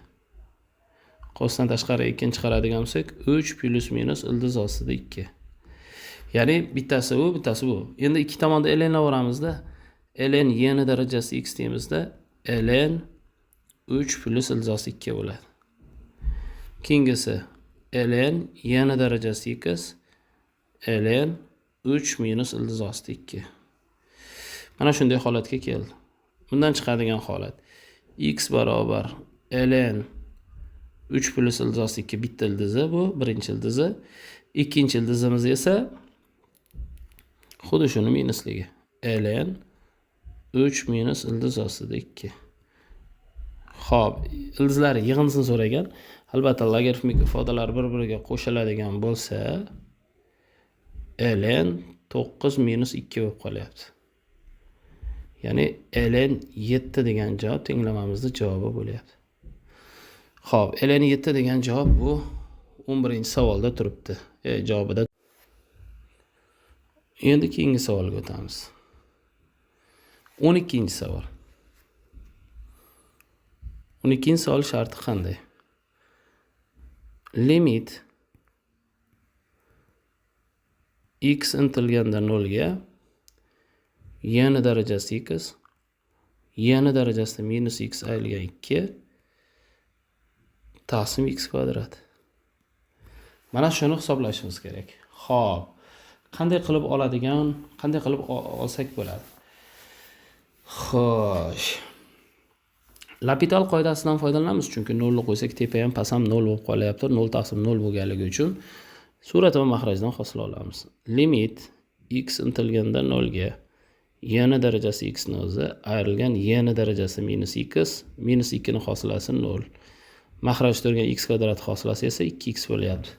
Qosdan tashqari 2 chiqaradigan bo'lsak 3 plus minus ildiz ostida 2. Ya'ni bittasi bu, bittasi bu. Endi ikki tomonda lnlaveramizda. Ln y ni darajasi x deymizda, ln 3 plus ildiz osti 2 bo'ladi. Keyingisi ln y ni darajasi x, ln 3 minus ildiz osti 2. Mana shunday holatga keldi. Bundan chiqadigan holat x barobar ln 3 plus ildiz osti 2 bitta ildizi bu, birinchi ildizi. Ikkinchi ildizimiz esa xuddi shuni minusligi. ln 3 minus ildiz ostida 2. Xo'p, ildizlari yig'indisini so'ragan. Albatta logaritmik ifodalar bir-biriga qo'shiladigan bo'lsa, ln 9 minus 2 bo'lib qolyapti. Ya'ni ln 7 degan javob tenglamamizning javobi bo'lyapti. Xo'p, ln 7 degan javob bu 11-savolda turibdi. Javobida. Endi keyingi savolga o'tamiz. 12-savol. 12-savol sharti qanday? Limit x intilganda 0 ga y ni darajasi x, y ni darajasi minus x ayrilgan 2 taqsim x kvadrat. Mana shuni hisoblashimiz kerak. Xo'p, qanday qilib olsak bo'ladi? Xo'sh. L'Hopital qoidasidan foydalanamiz, chunki 0 ni qo'ysak tepa ham past ham 0 bo'lib qolyapti. 0 taqsim 0 bo'lganligi uchun surat va mahrajdan hosil olamiz. Limit x intilganda 0 ga y ni darajasi x ni o'zi ayrilgan y ni darajasi minus x, minus 2 ni hosilasi 0. Mahraj turgan x kvadrat hosilasi esa 2x bo'lyapti.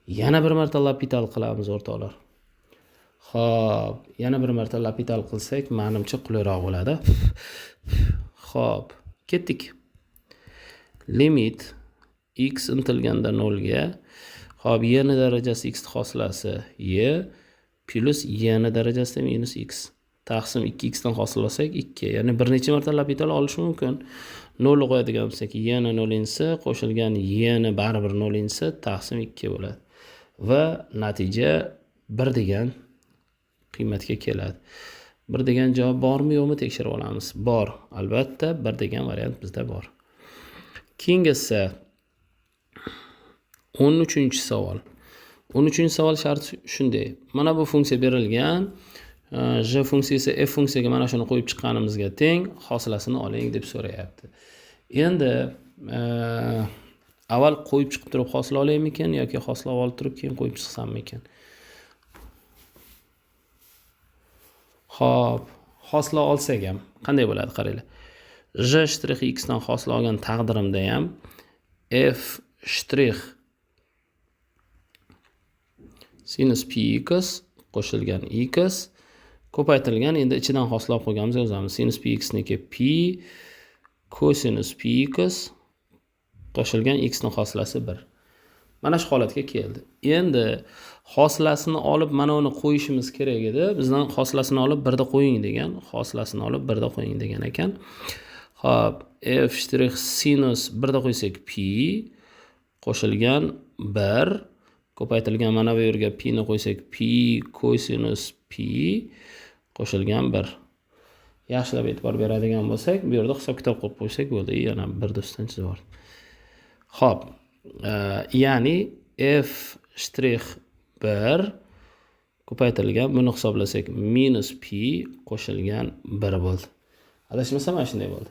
Yana bir marta L'Hopital qilamiz o'rtoqlar. Xo'p, yana bir marta L'Hopital qilsak, menimcha qulayroq bo'ladi. Xo'p, ketdik. Limit x intilganda 0 ga, xo'p, y ni darajasi x hosilasi y plus y ni darajasi minus x. taqsim 2x dan hosil olsak 2. Ya'ni bir necha marta lapital olish mumkin. 0 qo'yadigan bo'lsak, y-ni 0-insa qo'shilgan y-ni baribir 0-insa taqsim 2 bo'ladi. Va natija 1 degan qiymatga keladi. 1 degan javob bormi yo'qmi tekshirib olamiz. Bor. Albatta 1 degan variant bizda bor. Keyingisi 13-savol. 13-savol sharti shunday. Mana bu funksiya berilgan. J funksiyasi f funksiyaga mana shuni qo'yib chiqqanimizga teng, hosilasini oling deb so'rayapti. Endi avval qo'yib chiqib turib hosila olaymikan yoki hosila olib turib keyin qo'yib chiqsammikan? Xo'p, hosila olsak ham qanday bo'ladi qaranglar. J shtrix x dan hosila olgan taqdirimda ham f shtrix sinus px qo'shilgan x ko'paytirilgan, endi ichidan hosila olib qo'yganimiz yozamiz. Sinus px niki p kosinus px qo'shilgan x ning hosilasi 1. Mana shu holatga keldi. Endi hosilasini olib mana uni qo'yishimiz kerak edi. Bizdan hosilasini olib 1 da qo'ying degan, hosilasini olib 1 da qo'ying degan ekan. Xo'p, f shtrix sinus 1 da qo'ysak p qo'shilgan 1 ko'paytirilgan mana bu yerga p ni qo'ysak p kosinus p qo'shilgan 1. Yaxshilab e'tibor beradigan bo'lsak, bu yerda hisob-kitob qilib qo'ysak bo'ldi. Yana 1 do'stdan chizib yubordim. Xo'p, ya'ni f shtrix 1 ko'paytirilgan, buni hisoblasak minus p qo'shilgan 1 bo'ldi. Adashmasam mana shunday bo'ldi.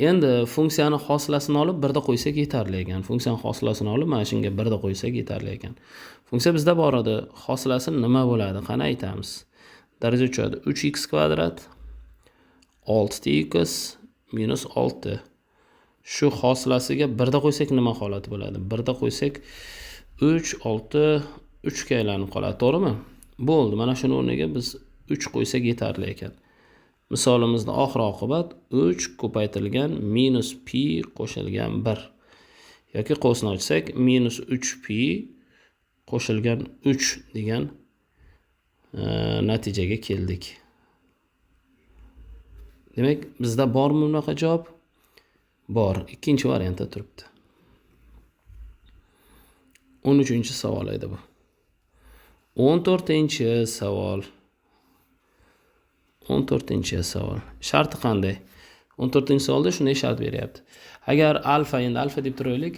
Endi funksiyani hosilasini olib 1 da qo'ysak yetarli ekan. Funksiyani hosilasini olib mana shunga 1 da qo'ysak yetarli ekan. Funksiya bizda bor edi. Hosilasi nima bo'ladi? Qani aytamiz. Daraja tushadi. 3x kvadrat 6x minus 6. Shu hosilasiga 1 da qo'ysak nima holati bo'ladi? 1 da qo'ysak 3 6 3 ga aylanib qoladi, to'g'rimi? Bo'ldi. Mana shuni o'rniga biz 3 qo'ysak yetarli ekan. Misolimizda oxir oqibat 3 ko'paytirilgan minus p qo'shilgan 1. Yoki qo'sni ochsak minus 3p qo'shilgan 3 degan natijaga keldik. Demak, bizda bormi bunaqa javob? Bor. Ikkinchi variantda turibdi. 13-savol edi bu. 14-savol. 14-savol. Sharti qanday? 14-savolda shunday shart beryapti. Agar alfa, endi alfa deb turaylik,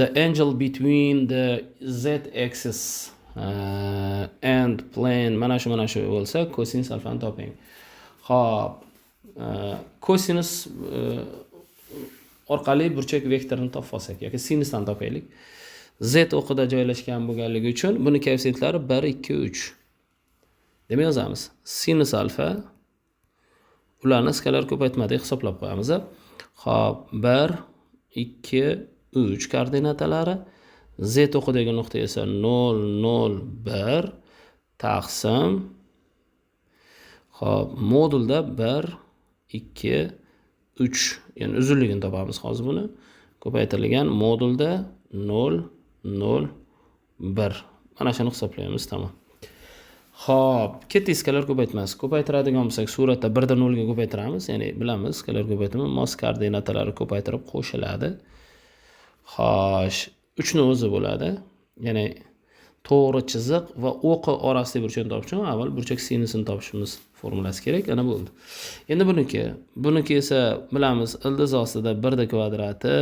the angle between the z-axis and plane mana shu bo'lsa, cosinus alfani toping. Xo'p, cosinus orqali burchak vektorini topib olsak yoki sinusdan topaylik. Z o'qida joylashgan bo'lganligi uchun buni koeffitsientlari 1 2 3 deb yozamiz. Sinus alfa ularni skalar ko'paytmada hisoblab qo'yamiz. Xo'p, 1 2 3 koordinatalari, z o'qidagi nuqta esa 0 0 1 taqsim. Xo'p, modulda 1 2 3, ya'ni uzunligini topamiz hozir buni. Ko'paytirilgan modulda 0 0 1. Mana shuni hisoblaymiz, tamom. Xo'p, katta skalar ko'paytmasi. Ko'paytiradigan bo'lsak, suratda 1 dan 0 ga ko'paytiramiz. Ya'ni bilamiz, skalar ko'paytma mos koordinatalari ko'paytirib qo'shiladi. Xo'sh, 3 ni o'zi bo'ladi. Ya'ni to'g'ri chiziq va o'qi orasidagi burchakni topish uchun avval burchak sinusini topishimiz formulasi kerak. Ana bo'ldi. Endi buniki esa bilamiz, ildiz ostida 1 ni kvadrati,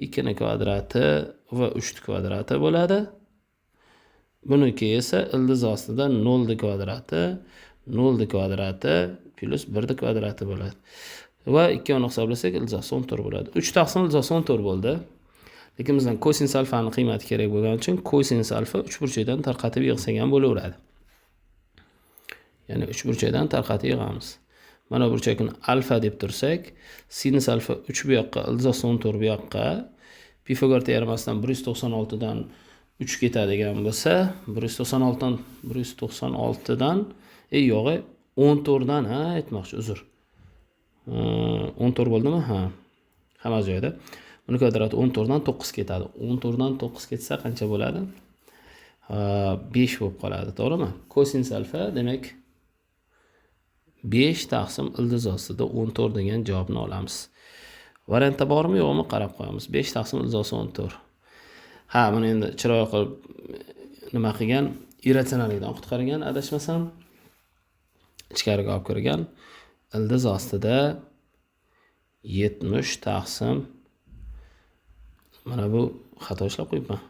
2 ni kvadrati va 3 ni kvadrati bo'ladi. Buniki esa ildiz ostida 0 ni kvadrati, 0 ni kvadrati plus 1 ni kvadrati bo'ladi. Va 2 ni hisoblasak ildiz 14 bo'ladi. 3 taqsim ildiz 14 bo'ldi. Lekin bizdan kosinus alfani qiymati kerak bo'lgani uchun kosinus alfa 3 burchakdan tarqatib yig'sak ham bo'laveradi. Ya'ni 3 burchakdan tarqatib yig'amiz. Mana burchakni alfa deb tursak, sinus alfa 3 bu yoqqa, ildiz 14 bu yoqqa, Pifagor teoremasidan 196 dan 3 ketadigan bo'lsa, 196 dan yo'q, 14 dan aytmoqchi, uzr. 14 bo'ldimi? Ha. Hamma joyda. Buni kvadrati 14 dan 9 ketadi. 14 dan 9 ketsa qancha bo'ladi? 5 bo'lib qoladi, to'g'rimi? Kosinus alfa demak 5 taqsim ildiz ostida 14 degan javobni olamiz. Variantda bormi yo'qmi qarab qo'yamiz. 5 taqsim ildiz ostida 14. Ha, buni endi chiroyli qilib nima qilgan, irratsionallikdan qutqargan, adashmasam. Ichkariga olib kirgan. Ildiz ostida 70 taqsim, mana bu xato ishlab qo'yibman.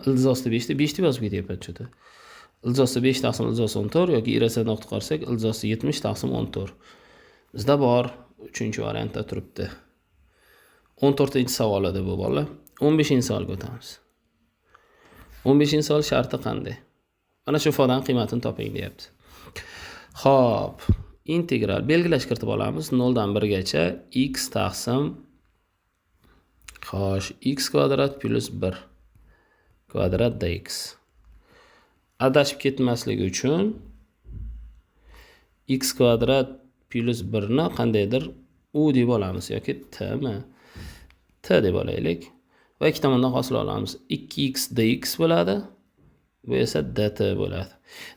Ildiz ostida 5 deb yozib ketyapman cho'ta. Ildiz ostida 5 taqsim ildiz ostida 14 yoki irratsional qutqarsak, ildiz ostida 70 taqsim 14. Bizda bor 3-variantda turibdi. 14-savol edi bu bolalar. 15-savolga o'tamiz. 15-savol sharti qanday? Mana shu ifodaning qiymatini toping deyapti. Xo'p, integral belgilash kiritib olamiz. 0 dan 1 gacha x taqsim x kvadrat plus 1 kvadrat dx. Adashib ketmasligi uchun x kvadrat plus 1 ni qandaydir u deb olamiz yoki t deb olaylik va ikki tomondan hosil olamiz. 2x dx bo'ladi. Bu esa dt bo'ladi.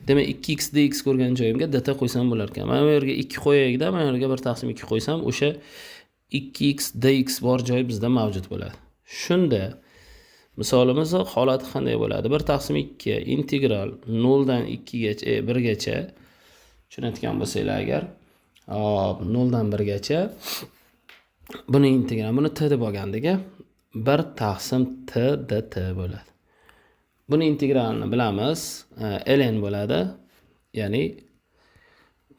Demak, 2x dx ko'rgan joyimga dt qo'ysam bo'lar ekan. Mana bu yerga 2 qo'yaylik-da, mana bu yerga 1 taqsim 2 qo'ysam, o'sha 2x dx bor joy bizda mavjud bo'ladi. Shunda misolimiz holati qanday bo'ladi? 1 taqsim 2 integral 0 dan 2 gacha 1 gacha tushunadigan bo'lsanglar agar 0 dan 1 gacha buni integral, buni t deb olgandik. 1 taqsim t dt bo'ladi. Buni integralini bilamiz. ln bo'ladi. Ya'ni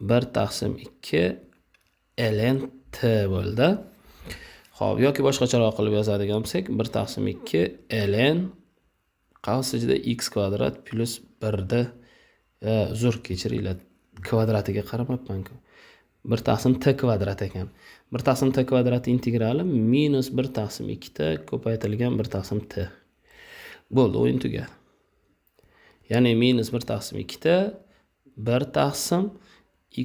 1 taqsim 2 ln t bo'ldi. Xo'p, yoki boshqacharoq qilib yozadigan bo'lsak, 1 taqsim 2 ln qavs ichida x kvadrat plus 1 da uzr kechiringlar, kvadratiga qaramabman-ku. 1 taqsim t kvadrat ekan. 1 taqsim t kvadrat integrali minus 1 taqsim 2 t ko'paytirilgan 1 taqsim t. Bo'ldi, o'yin tugadi. Ya'ni minus 1 taqsim 2 t 1 taqsim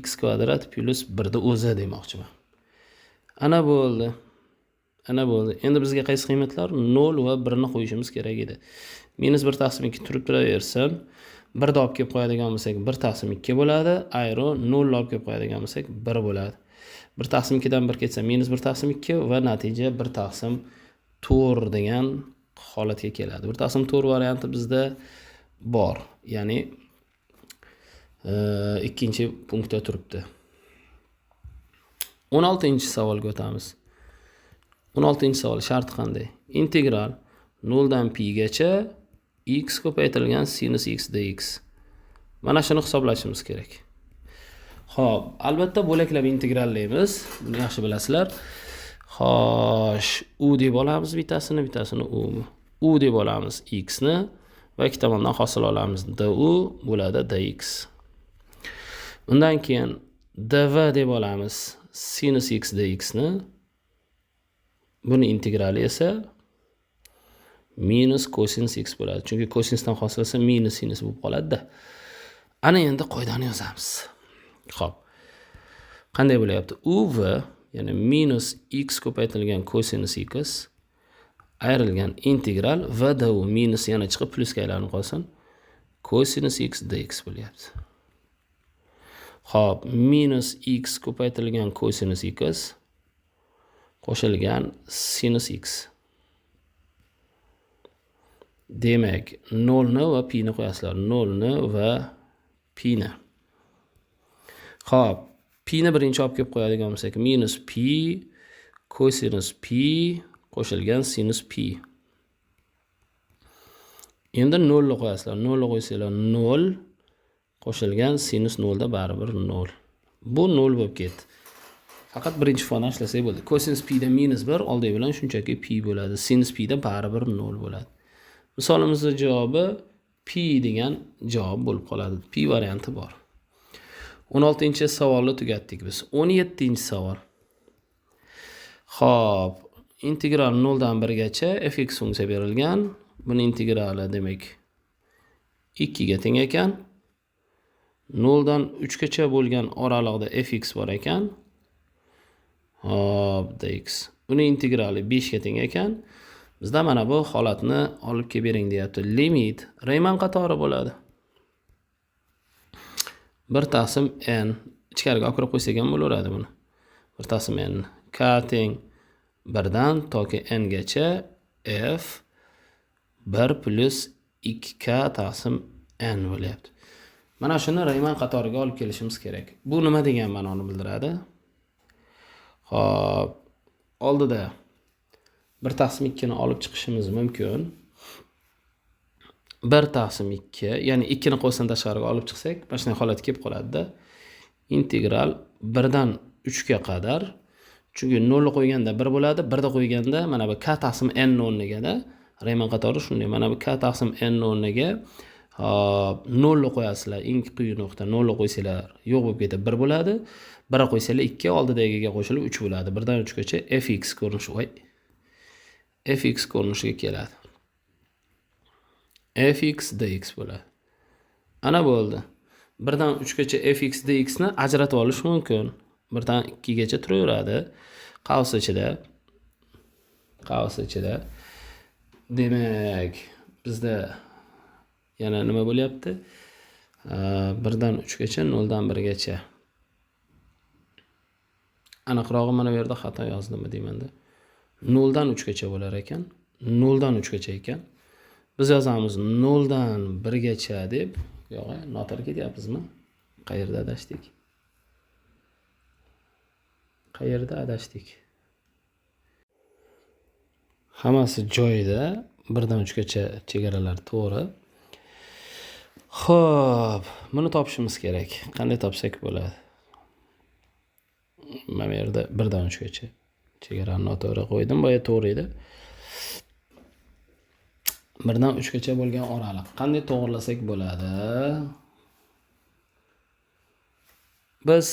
x kvadrat plus 1 da o'zi demoqchiman. Ana bo'ldi. Endi bizga qaysi qiymatlar? 0 va 1 ni qo'yishimiz kerak edi. Minus 1 taqsim 2 turib turaversin. 1 da olib kelib qo'yadigan bo'lsak 1 taqsim 2 bo'ladi. Ayro 0 olib kelib qo'yadigan bo'lsak 1 bo'ladi. 1 taqsim 2 dan 1 ketsa minus 1 taqsim 2 va natija 1 taqsim 4 degan holatga keladi. 1 taqsim 4 varianti bizda bor. Ya'ni ikkinchi punktda turibdi. 16-savolga o'tamiz. 16-savol sharti qanday? Integral 0 dan pi gacha x ko'paytirilgan sinus x dx. Mana shuni hisoblashimiz kerak. Xo'p, albatta bo'laklab integrallaymiz. Buni yaxshi bilasizlar. Xo'sh, u deb olamiz bittasini u deb olamiz x ni va ikki tomondan hosil olamiz. du bo'ladi dx. Undan keyin dv deb olamiz sinus x dx ni. Buni integrali esa minus cosinus x bo'ladi. Chunki cosinusdan hosil olsa minus sinus bo'lib qoladi-da. Ana endi qoidani yozamiz. Xo'p. Qanday bo'lyapti? uv, ya'ni minus x ko'paytirilgan cosinus x ayrilgan integral va du minus yana chiqib plusga aylanib qolsin. Cosinus x dx bo'lyapti. Xo'p, minus x ko'paytirilgan cosinus x qo'shilgan sinus x. Demak, 0 ni va pi ni qo'yasizlar. 0 ni va pi ni. Xo'p, pi ni birinchi olib kelib qo'yadigan bo'lsak, minus pi cosinus pi qo'shilgan sinus pi. Endi 0 ni qo'yasizlar. 0 ni qo'ysanglar 0 qo'shilgan sinus 0 da baribir 0. Bu 0 bo'lib ketdi. Faqat birinchi ifodani ishlasak bo'ldi. Cosinus pi da minus 1 oldi bilan shunchaki pi bo'ladi. Sinus pi da baribir 0 bo'ladi. Misolimizning javobi pi degan javob bo'lib qoladi. Pi varianti bor. 16-savolni tugatdik biz. 17-savol. Xo'p, integral 0 dan 1 gacha fx funksiya berilgan. Buni integrali demak 2 ga teng ekan. 0 dan 3 gacha bo'lgan oralig'ida fx bor ekan. Hop, dx. Buni integrali 5 ga teng ekan. Bizda mana bu holatni olib kelib bering deyapti. Limit Rayman qatori bo'ladi. 1 taqsim n ichkariga olib kirib qo'ysak ham bo'laveradi buni. 1 taqsim n k teng 1 dan toki n gacha f 1 plus 2k taqsim n bo'lyapti. Mana shuni Rayman qatoriga olib kelishimiz kerak. Bu nima degan ma'noni bildiradi? Xo'p, oldida 1 taqsim 2 ni olib chiqishimiz mumkin. 1 taqsim 2, ya'ni 2 ni qo'shdan tashqariga olib chiqsak, mana shunday holat kelib qoladi-da. Integral 1 dan 3 ga qadar, chunki 0 ni qo'yganda 1 bo'ladi, 1 ni qo'yganda mana bu k taqsim n ni o'rniga-da, Rayman qatori shunday. Mana bu k taqsim n ni o'rniga 0 ni qo'yasizlar, eng quyi nuqta 0 ni qo'ysanglar yo'q bo'lib ketib 1 bo'ladi. 1 ni qo'ysanglar 2, oldidagiga qo'shilib 3 bo'ladi. 1 dan 3 gacha fx ko'rinishi, fx ko'rinishiga keladi. fx dx bo'ladi. Ana bo'ldi. 1 dan 3 gacha fx dx ni ajratib olish mumkin. 1 dan 2 gacha turaveradi. Qavs ichida. Demak, bizda yana nima bo'lyapti? 1 dan 3 gacha, 0 dan 1 gacha. Aniqrog'i mana bu yerda xato yozdimmi deymanda. 0 dan 3 gacha bo'lar ekan. 0 dan 3 gacha ekan. Biz yozamiz 0 dan 1 gacha deb. Yo'q, noto'g'ri ketyapmizmi? Qayerda adashdik? Hammasi joyida. 1 dan 3 gacha chegaralar to'g'ri. Xo'p, buni topishimiz kerak. Qanday topsak bo'ladi? Mana bu yerda 1 dan 3 gacha chegarani noto'g'ri qo'ydim, boya to'g'ri edi. 1 dan 3 gacha bo'lgan oraliq qanday to'g'rilasak bo'ladi? Biz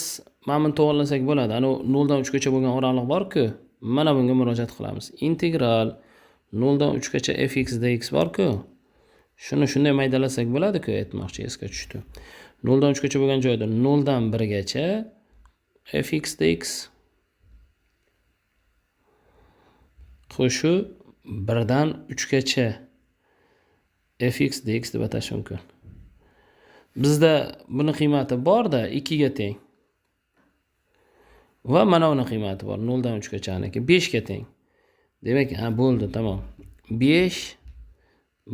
mana buni to'g'rilasak bo'ladi. Ana 0 dan 3 gacha bo'lgan oraliq bor-ku, mana bunga murojaat qilamiz. Integral 0 dan 3 gacha fx dx bor-ku, shuni shunday maydalasak bo'ladi-ku, aytmoqchi, esga tushdi. 0 dan 3 gacha bo'lgan joyda 0 dan 1 gacha fx dx qo'shib 1 dan 3 gacha fx dx deb atash mumkin. Bizda buni qiymati bor-da, 2 ga teng. Va mana uni qiymati bor, 0 dan 3 gachaniki 5 ga teng. Demak, bo'ldi, tamom. 5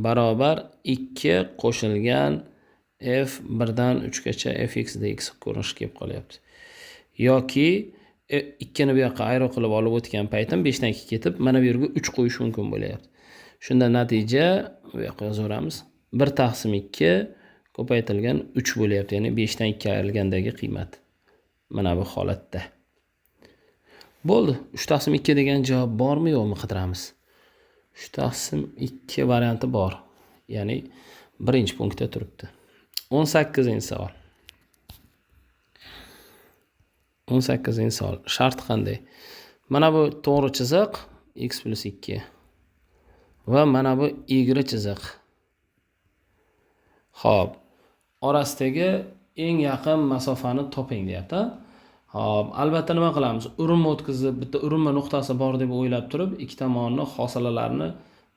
barobar 2 qo'shilgan f 1 dan 3 gacha fx dx ko'rinishi kelib qolyapti. Yoki 2 ni bu yoqqa ayro qilib olib o'tgan paytim 5 dan 2 ketib, mana bu yerga 3 qo'yish mumkin bo'lyapti. Shunda natija bu yoqqa yozaveramiz. 1 taqsim 2 ko'paytirilgan 3 bo'lyapti, ya'ni 5 dan 2 ayrilgandagi qiymat. Mana bu holatda. Bo'ldi. 3 taqsim 2 degan javob bormi yo'qmi qidiramiz. 3 taqsim 2 varianti bor. Ya'ni birinchi punktda turibdi. 18-savol. 18-savol. Shart qanday? Mana bu to'g'ri chiziq x plus 2 va mana bu y chiziq. Xo'p, orasidagi eng yaqin masofani toping deyapti. Xo'p, albatta nima qilamiz? Urinma o'tkazib, bitta urinma nuqtasi bor deb o'ylab turib, ikki tomonning hosilalarini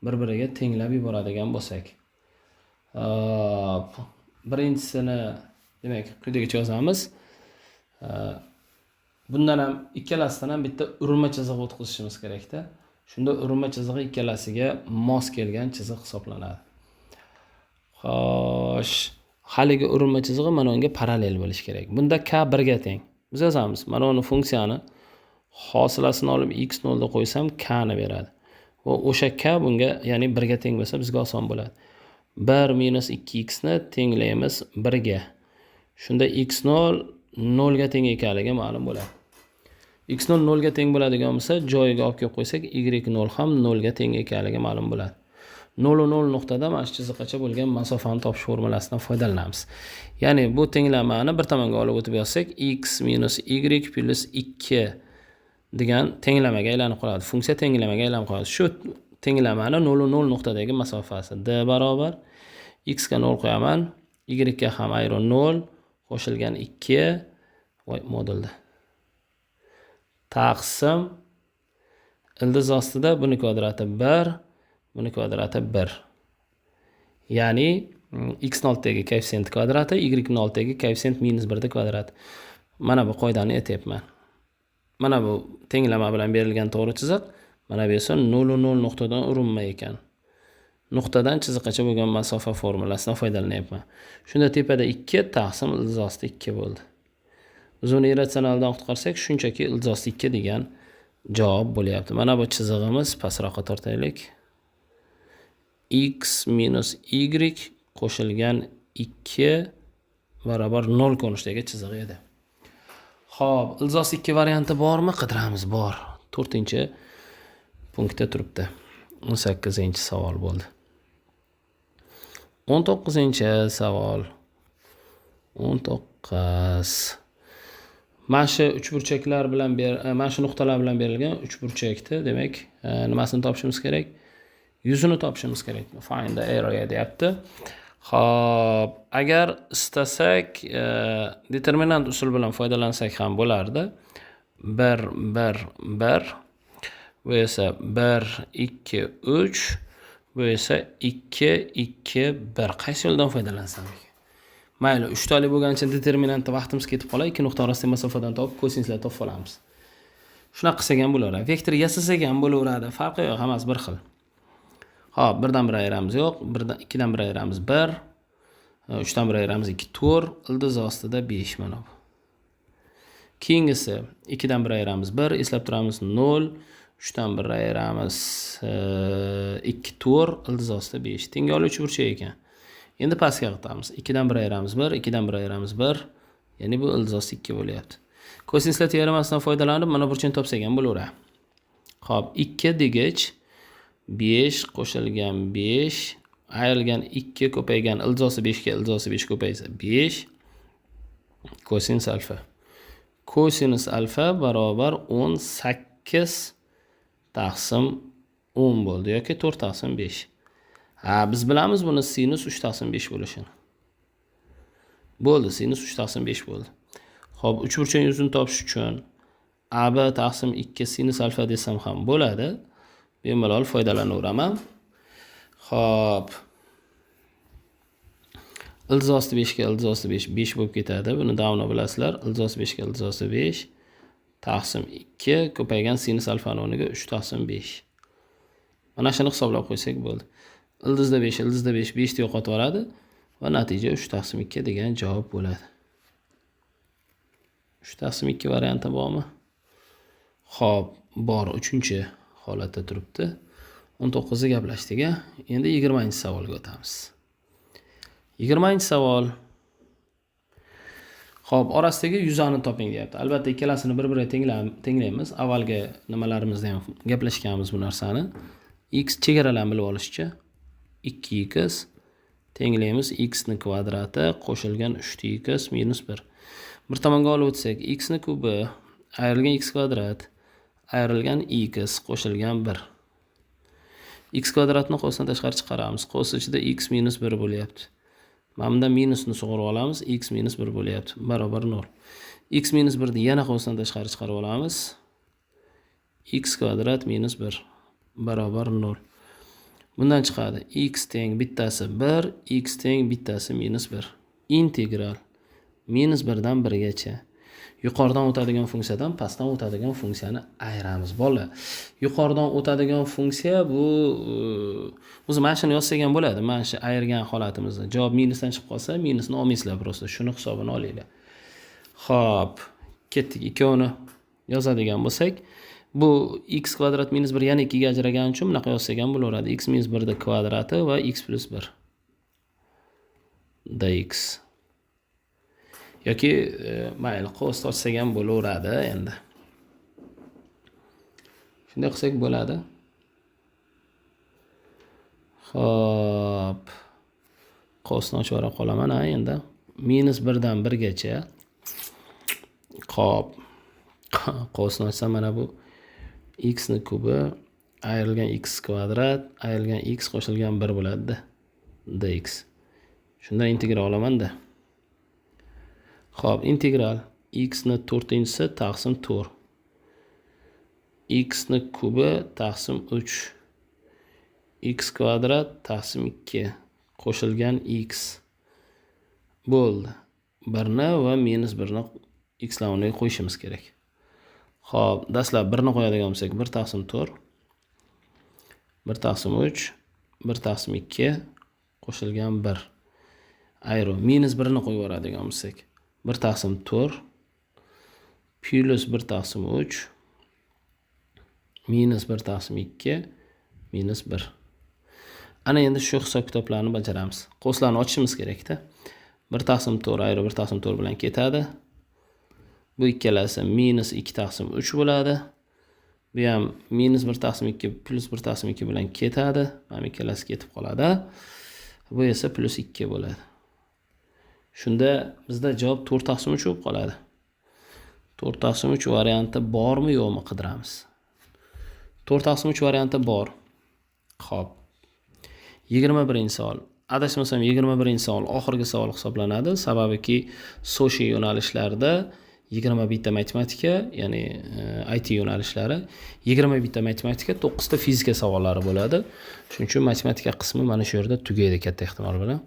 bir-biriga tenglab yuboradigan bo'lsak. Birinchisini, demak, quyidagicha yozamiz. Bundan ham ikkalasidan ham bitta urinma chizig'i o'tkazishimiz kerak-da. Shunda urinma chizig'i ikkalasiga mos kelgan chiziq hisoblanadi. Xo'sh, haligi urinma chizig'i mana unga parallel bo'lishi kerak. Bunda k 1 ga teng. Biz yozamiz. Mana uni funksiyani hosilasini olib x0 da qo'ysam k ni beradi. Va o'sha k bunga, ya'ni 1 ga teng bo'lsa bizga oson bo'ladi. 1 minus 2x ni tenglaymiz 1 ga. Shunda x0 0 ga teng ekanligi ma'lum bo'ladi. x0 0 ga teng bo'ladigan bo'lsa, joyiga olib kelib qo'ysak, y0 ham 0 ga teng ekanligi ma'lum bo'ladi. 0 0 nuqtada mana shu chiziqgacha bo'lgan masofani topish formulasidan foydalanamiz. Ya'ni bu tenglamani bir tomonga olib o'tib yozsak, x minus y plus 2 degan tenglamaga aylanib qoladi. Funksiya tenglamaga aylanib qoladi. Shu tenglamani 0 0 nuqtadagi masofasi d barobar x ga 0 qo'yaman, y ga ham ayro 0 qo'shilgan 2 modulda. Taqsim ildiz ostida buni kvadrati 1, buni kvadrati 1. Ya'ni x ni oltidagi koeffitsient kvadrati, y ni oltidagi koeffitsient -1 kvadrati. Mana bu qoidani aytyapman. Mana bu tenglama bilan berilgan to'g'ri chiziq, mana bu esa 0 0 nuqtadan urinma ekan. Nuqtadan chiziqgacha bo'lgan masofa formulasidan foydalanyapman. Shunda tepada 2 taqsim ildizosti 2 bo'ldi. Biz uni irratsionaldan qutqarsak, shunchaki ildizosti 2 degan javob bo'lyapti. Mana bu chizig'imiz pastroqqa tortaylik. X minus y qo'shilgan 2 barobar 0 ko'rinishidagi chiziq edi. Xo'p, ildizosi 2 varianti bormi? Qidiramiz, bor. 4-punktda turibdi. 18-savol bo'ldi. 19-savol. 19. Mana shu uchburchaklar bilan mana shu nuqtalar bilan berilgan uchburchakni, demak, nimasini topishimiz kerak? Yuzini topishimiz kerak. Find the area deyapti. Xo'p, agar istasak, determinant usul bilan foydalansak ham bo'lardi. 1 1 1 bu esa 1 2 3 bu esa 2 2 1. Qaysi yo'ldan foydalansam? Mayli, 3 tali bo'lgancha determinantda vaqtimiz ketib qoladi. 2 nuqta orasidagi masofadan topib, kosinuslar topib olamiz. Shunaqa qilsak ham bo'laveradi. Vektor yasasak ham bo'laveradi. Farqi yo'q, hammasi bir xil. Hop, 1 dan 1 ayiramiz yo'q, 2 dan 1 ayiramiz 1, 3 dan 1 ayiramiz 2, 4, ildiz ostida 5 mana bu. Keyingisi 2 dan 1 ayiramiz 1, eslab turamiz 0, 3 dan 1 ayiramiz 2, 4, ildiz ostida 5. Tenga oluvchi burchak ekan. Endi pastga o'tamiz. 2 dan 1 ayiramiz 1, 2 dan 1 ayiramiz 1, ya'ni bu ildiz osti 2 bo'lyapti. Kosinuslar teoramasidan foydalanib mana burchakni topsak ham bo'laveradi. Xo'p, 2 degich 5 qo'shilgan 5 ayrilgan 2 ko'paygan ildizosi 5 ga ildizosi 5 ko'paysa 5 kosinus alfa. Kosinus alfa barobar 18 taqsim 10 bo'ldi yoki 4 taqsim 5. Biz bilamiz buni sinus 3 taqsim 5 bo'lishini. Bo'ldi, sinus 3 taqsim 5 bo'ldi. Xo'p, uchburchak yuzini topish uchun AB taqsim 2 sinus alfa desam ham bo'ladi. Bemalol foydalanaveraman. Xo'p. Ildizosti 5 ga ildizosti 5 5 bo'lib ketadi. Buni davomini bilasizlar. Ildizosti 5 ga ildizosti 5 taqsim 2 ko'paygan sinus alfani o'rniga 3 taqsim 5. Mana shuni hisoblab qo'ysak bo'ldi. Ildizda 5, ildizda 5 5 ni yo'qotib yuboradi va natija 3 taqsim 2 degan javob bo'ladi. 3 taqsim 2 varianti bormi? Xo'p, bor, 3-holatda turibdi. 19ni gaplashdik. Endi 20-savolga o'tamiz. 20-savol. Xo'p, orasidagi yuzani toping deyapti. Albatta ikkalasini bir-biriga tenglaymiz. Avvalgi nimalarimizda ham gaplashganmiz bu narsani. X chegaralarni bilib olishcha 2x tenglaymiz x ni kvadrati qo'shilgan 3x minus 1. Bir tomonga olib o'tsak, x ni kubi ayrilgan x kvadrat ayrilgan x qo'shilgan 1. X kvadratni qo'sdan tashqari chiqaramiz. Qo's ichida x minus 1 bo'lyapti. Mana bunda minusni sug'urib olamiz. X minus 1 bo'lyapti. Barobar 0. X minus 1 ni yana qo'sdan tashqari chiqarib olamiz. X kvadrat minus 1 barobar 0. Bundan chiqadi. X teng bittasi 1, x teng bittasi minus 1. Integral minus 1 dan 1 gacha. Yuqoridan o'tadigan funksiyadan pastdan o'tadigan funksiyani ayiramiz. Bolalar, yuqoridan o'tadigan funksiya bu o'zi mana shuni yozsak ham bo'ladi. Mana shu ayirgan holatimizni. Javob minusdan chiqib qolsa, minusni olmaysizlar prosta. Shuni hisobini olinglar. Xo'p, ketdik. Ikkovini yozadigan bo'lsak, bu x kvadrat minus 1 yana 2 ga ajragani uchun bunaqa yozsak ham bo'laveradi. X minus 1 ni kvadrati va x plus 1 dx. Yoki mayli qo's ochsak ham bo'laveradi endi. Shunday qilsak bo'ladi. Xo'p. Qo'sni ochib o'ra qolaman endi. Minus 1 dan 1 gacha. Xo'p. Qo'sni ochsam mana bu x ni kubi ayrilgan x kvadrat ayrilgan x qo'shilgan 1 bo'ladi dx. Shundan integral olaman-da. Xo'p, integral x ni 4-si taqsim 4. X ni kubi taqsim 3. X kvadrat taqsim 2 qo'shilgan x bo'ldi. 1 va -1 x lar o'rniga qo'yishimiz kerak. Xo'p, dastlab 1 qo'yadigan bo'lsak, 1/4 1/3 1/2 qo'shilgan 1 ayro -1 qo'yib yuboradigan bo'lsak, 1/4 plus 1/3 -1/2 -1. Ana endi shu hisob kitoblarni bajaramiz. Qoslarni ochishimiz kerak-da. 1/4 ayro 1/4 bilan ketadi. Bu ikkalasi -2/3 bo'ladi. Bu ham -1/2 plus 1/2 bilan ketadi. Mana ikkalasi ketib qoladi. Bu esa +2 bo'ladi. Shunda bizda javob 4/3 bo'lib qoladi. 4/3 varianti bormi yo'qmi qidiramiz. 4/3 varianti bor. Xo'p. 21-savol. Adashmasam 21-savol oxirgi savol hisoblanadi. Sababiki Soshi yo'nalishlarida 20 bitta matematika, ya'ni IT yo'nalishlari, 20 bitta matematika, 9 ta fizika savollari bo'ladi. Shuning uchun matematika qismi mana shu yerda tugaydi katta ehtimol bilan.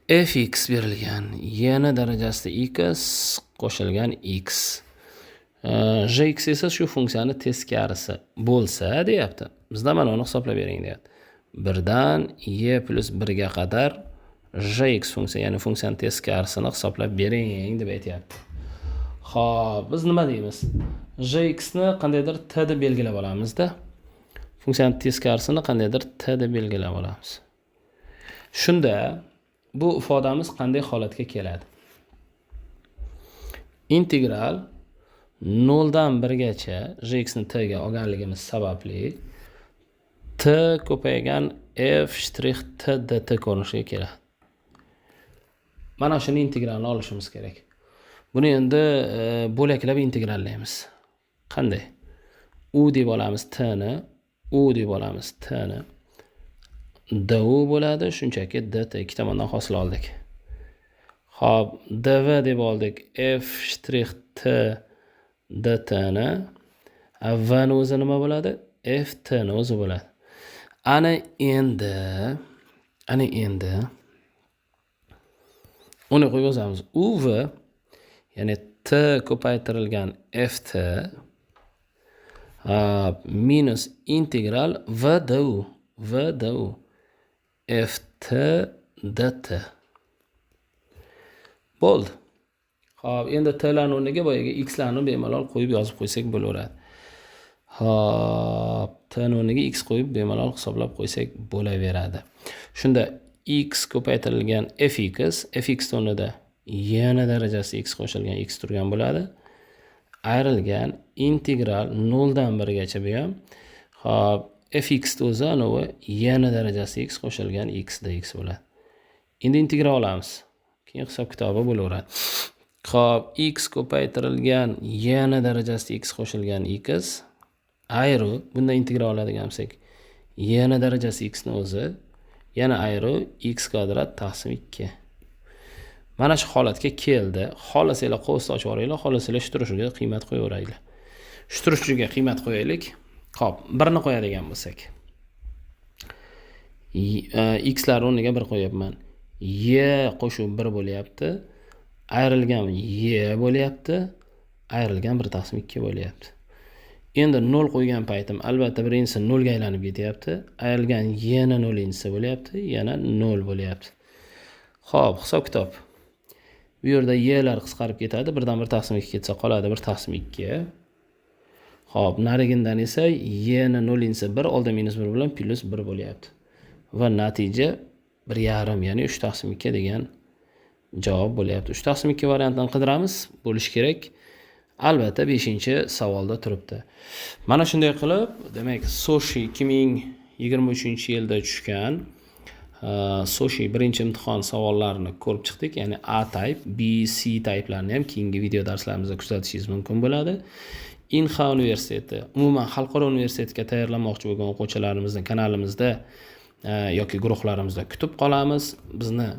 fx berilgan, y darajasida x qo'shilgan x. Jx esa shu funksiyani teskarisi bo'lsa, deyapti. Bizda mana uni hisoblab bering, deyapti. 1dan y plus 1 ga qadar jx funksiya, ya'ni funksiyani teskarisini hisoblab bering deb aytyapti. Xo'p, biz nima deymiz? Jx ni qandaydir t deb belgilab olamizda. Funksiyani teskarisini qandaydir t deb belgilab olamiz. Shunda bu ifodamiz qanday holatga keladi? Integral 0 dan 1 gacha jx ni t ga olganligimiz sababli t ko'paygan f' t dt ko'rinishiga keladi. Mana shuni integralni olishimiz kerak. Buni endi bo'laklab integrallaymiz. Qanday? U deb olamiz t ni, u deb olamiz t ni. du bo'ladi, shunchaki dt ikki tomondan hosil oldik. Xo'p, dv deb oldik f' t dt ni. V ni o'zi nima bo'ladi? ft ni o'zi bo'ladi. Ana endi uni qo'yib yozamiz. uv, ya'ni t ko'paytirilgan ft minus integral v du ft dt. Bo'ldi. Xo'p, endi t larning o'rniga boyaga x larni bemalol qo'yib yozib qo'ysak bo'laveradi. Xo'p, t ning o'rniga x qo'yib bemalol hisoblab qo'ysak bo'laveradi. Shunda x ko'paytirilgan fx o'rnida y darajasi x qo'shilgan x turgan bo'ladi. Ayrilgan integral 0 dan 1 gacha bu ham. Xo'p, fx o'zi anovi y darajasi x qo'shilgan x dx bo'ladi. Endi integral olamiz. Keyin hisob kitobi bo'laveradi. Xo'p, x ko'paytirilgan y darajasi x qo'shilgan x ayru, bunda integral oladigan bo'lsak, y darajasi x ni o'zi yana ayru x kvadrat taqsim 2. Mana shu holatga keldi. Xohlasanglar qovusni ochib yuboringlar, xohlasanglar shturushiga qiymat qo'yaveraylik. Shturushiga qiymat qo'yaylik. Xo'p, 1 ni qo'yadigan bo'lsak, x lar o'rniga 1 qo'yapman. Y qo'shuv 1 bo'lyapti. Ayrilgan y bo'lyapti. Ayrilgan 1/2 bo'lyapti. Endi 0 qo'ygan paytim albatta birinchisi 0 ga aylanib ketyapti. Ayrilgan y ni 0-inchisi bo'lyapti, yana 0 bo'lyapti. Xo'p, hisob kitob. Bu yerda y lar qisqarib ketadi. 1 dan 1/2 ketsa qoladi 1/2. Xo'p, narigindan esa y ni 0-inchisi 1, oldi -1 bilan +1 bo'lyapti. Va natija 1,5, ya'ni 3/2 degan javob bo'lyapti. 3/2 variantini qidiramiz, bo'lish kerak. Albatta 5-savolda turibdi. Mana shunday qilib, demak, Soshi 2023-yilda tushgan Soshi birinchi imtihon savollarini ko'rib chiqdik. Ya'ni A type, B, C typelarni ham keyingi video darslarimizda kuzatishingiz mumkin bo'ladi. Inha universiteti, umuman xalqaro universitetga tayyorlanmoqchi bo'lgan o'quvchilarimizni kanalimizda yoki guruhlarimizda kutib qolamiz. Bizni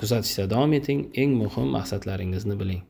kuzatishda davom eting. Eng muhim maqsadlaringizni biling.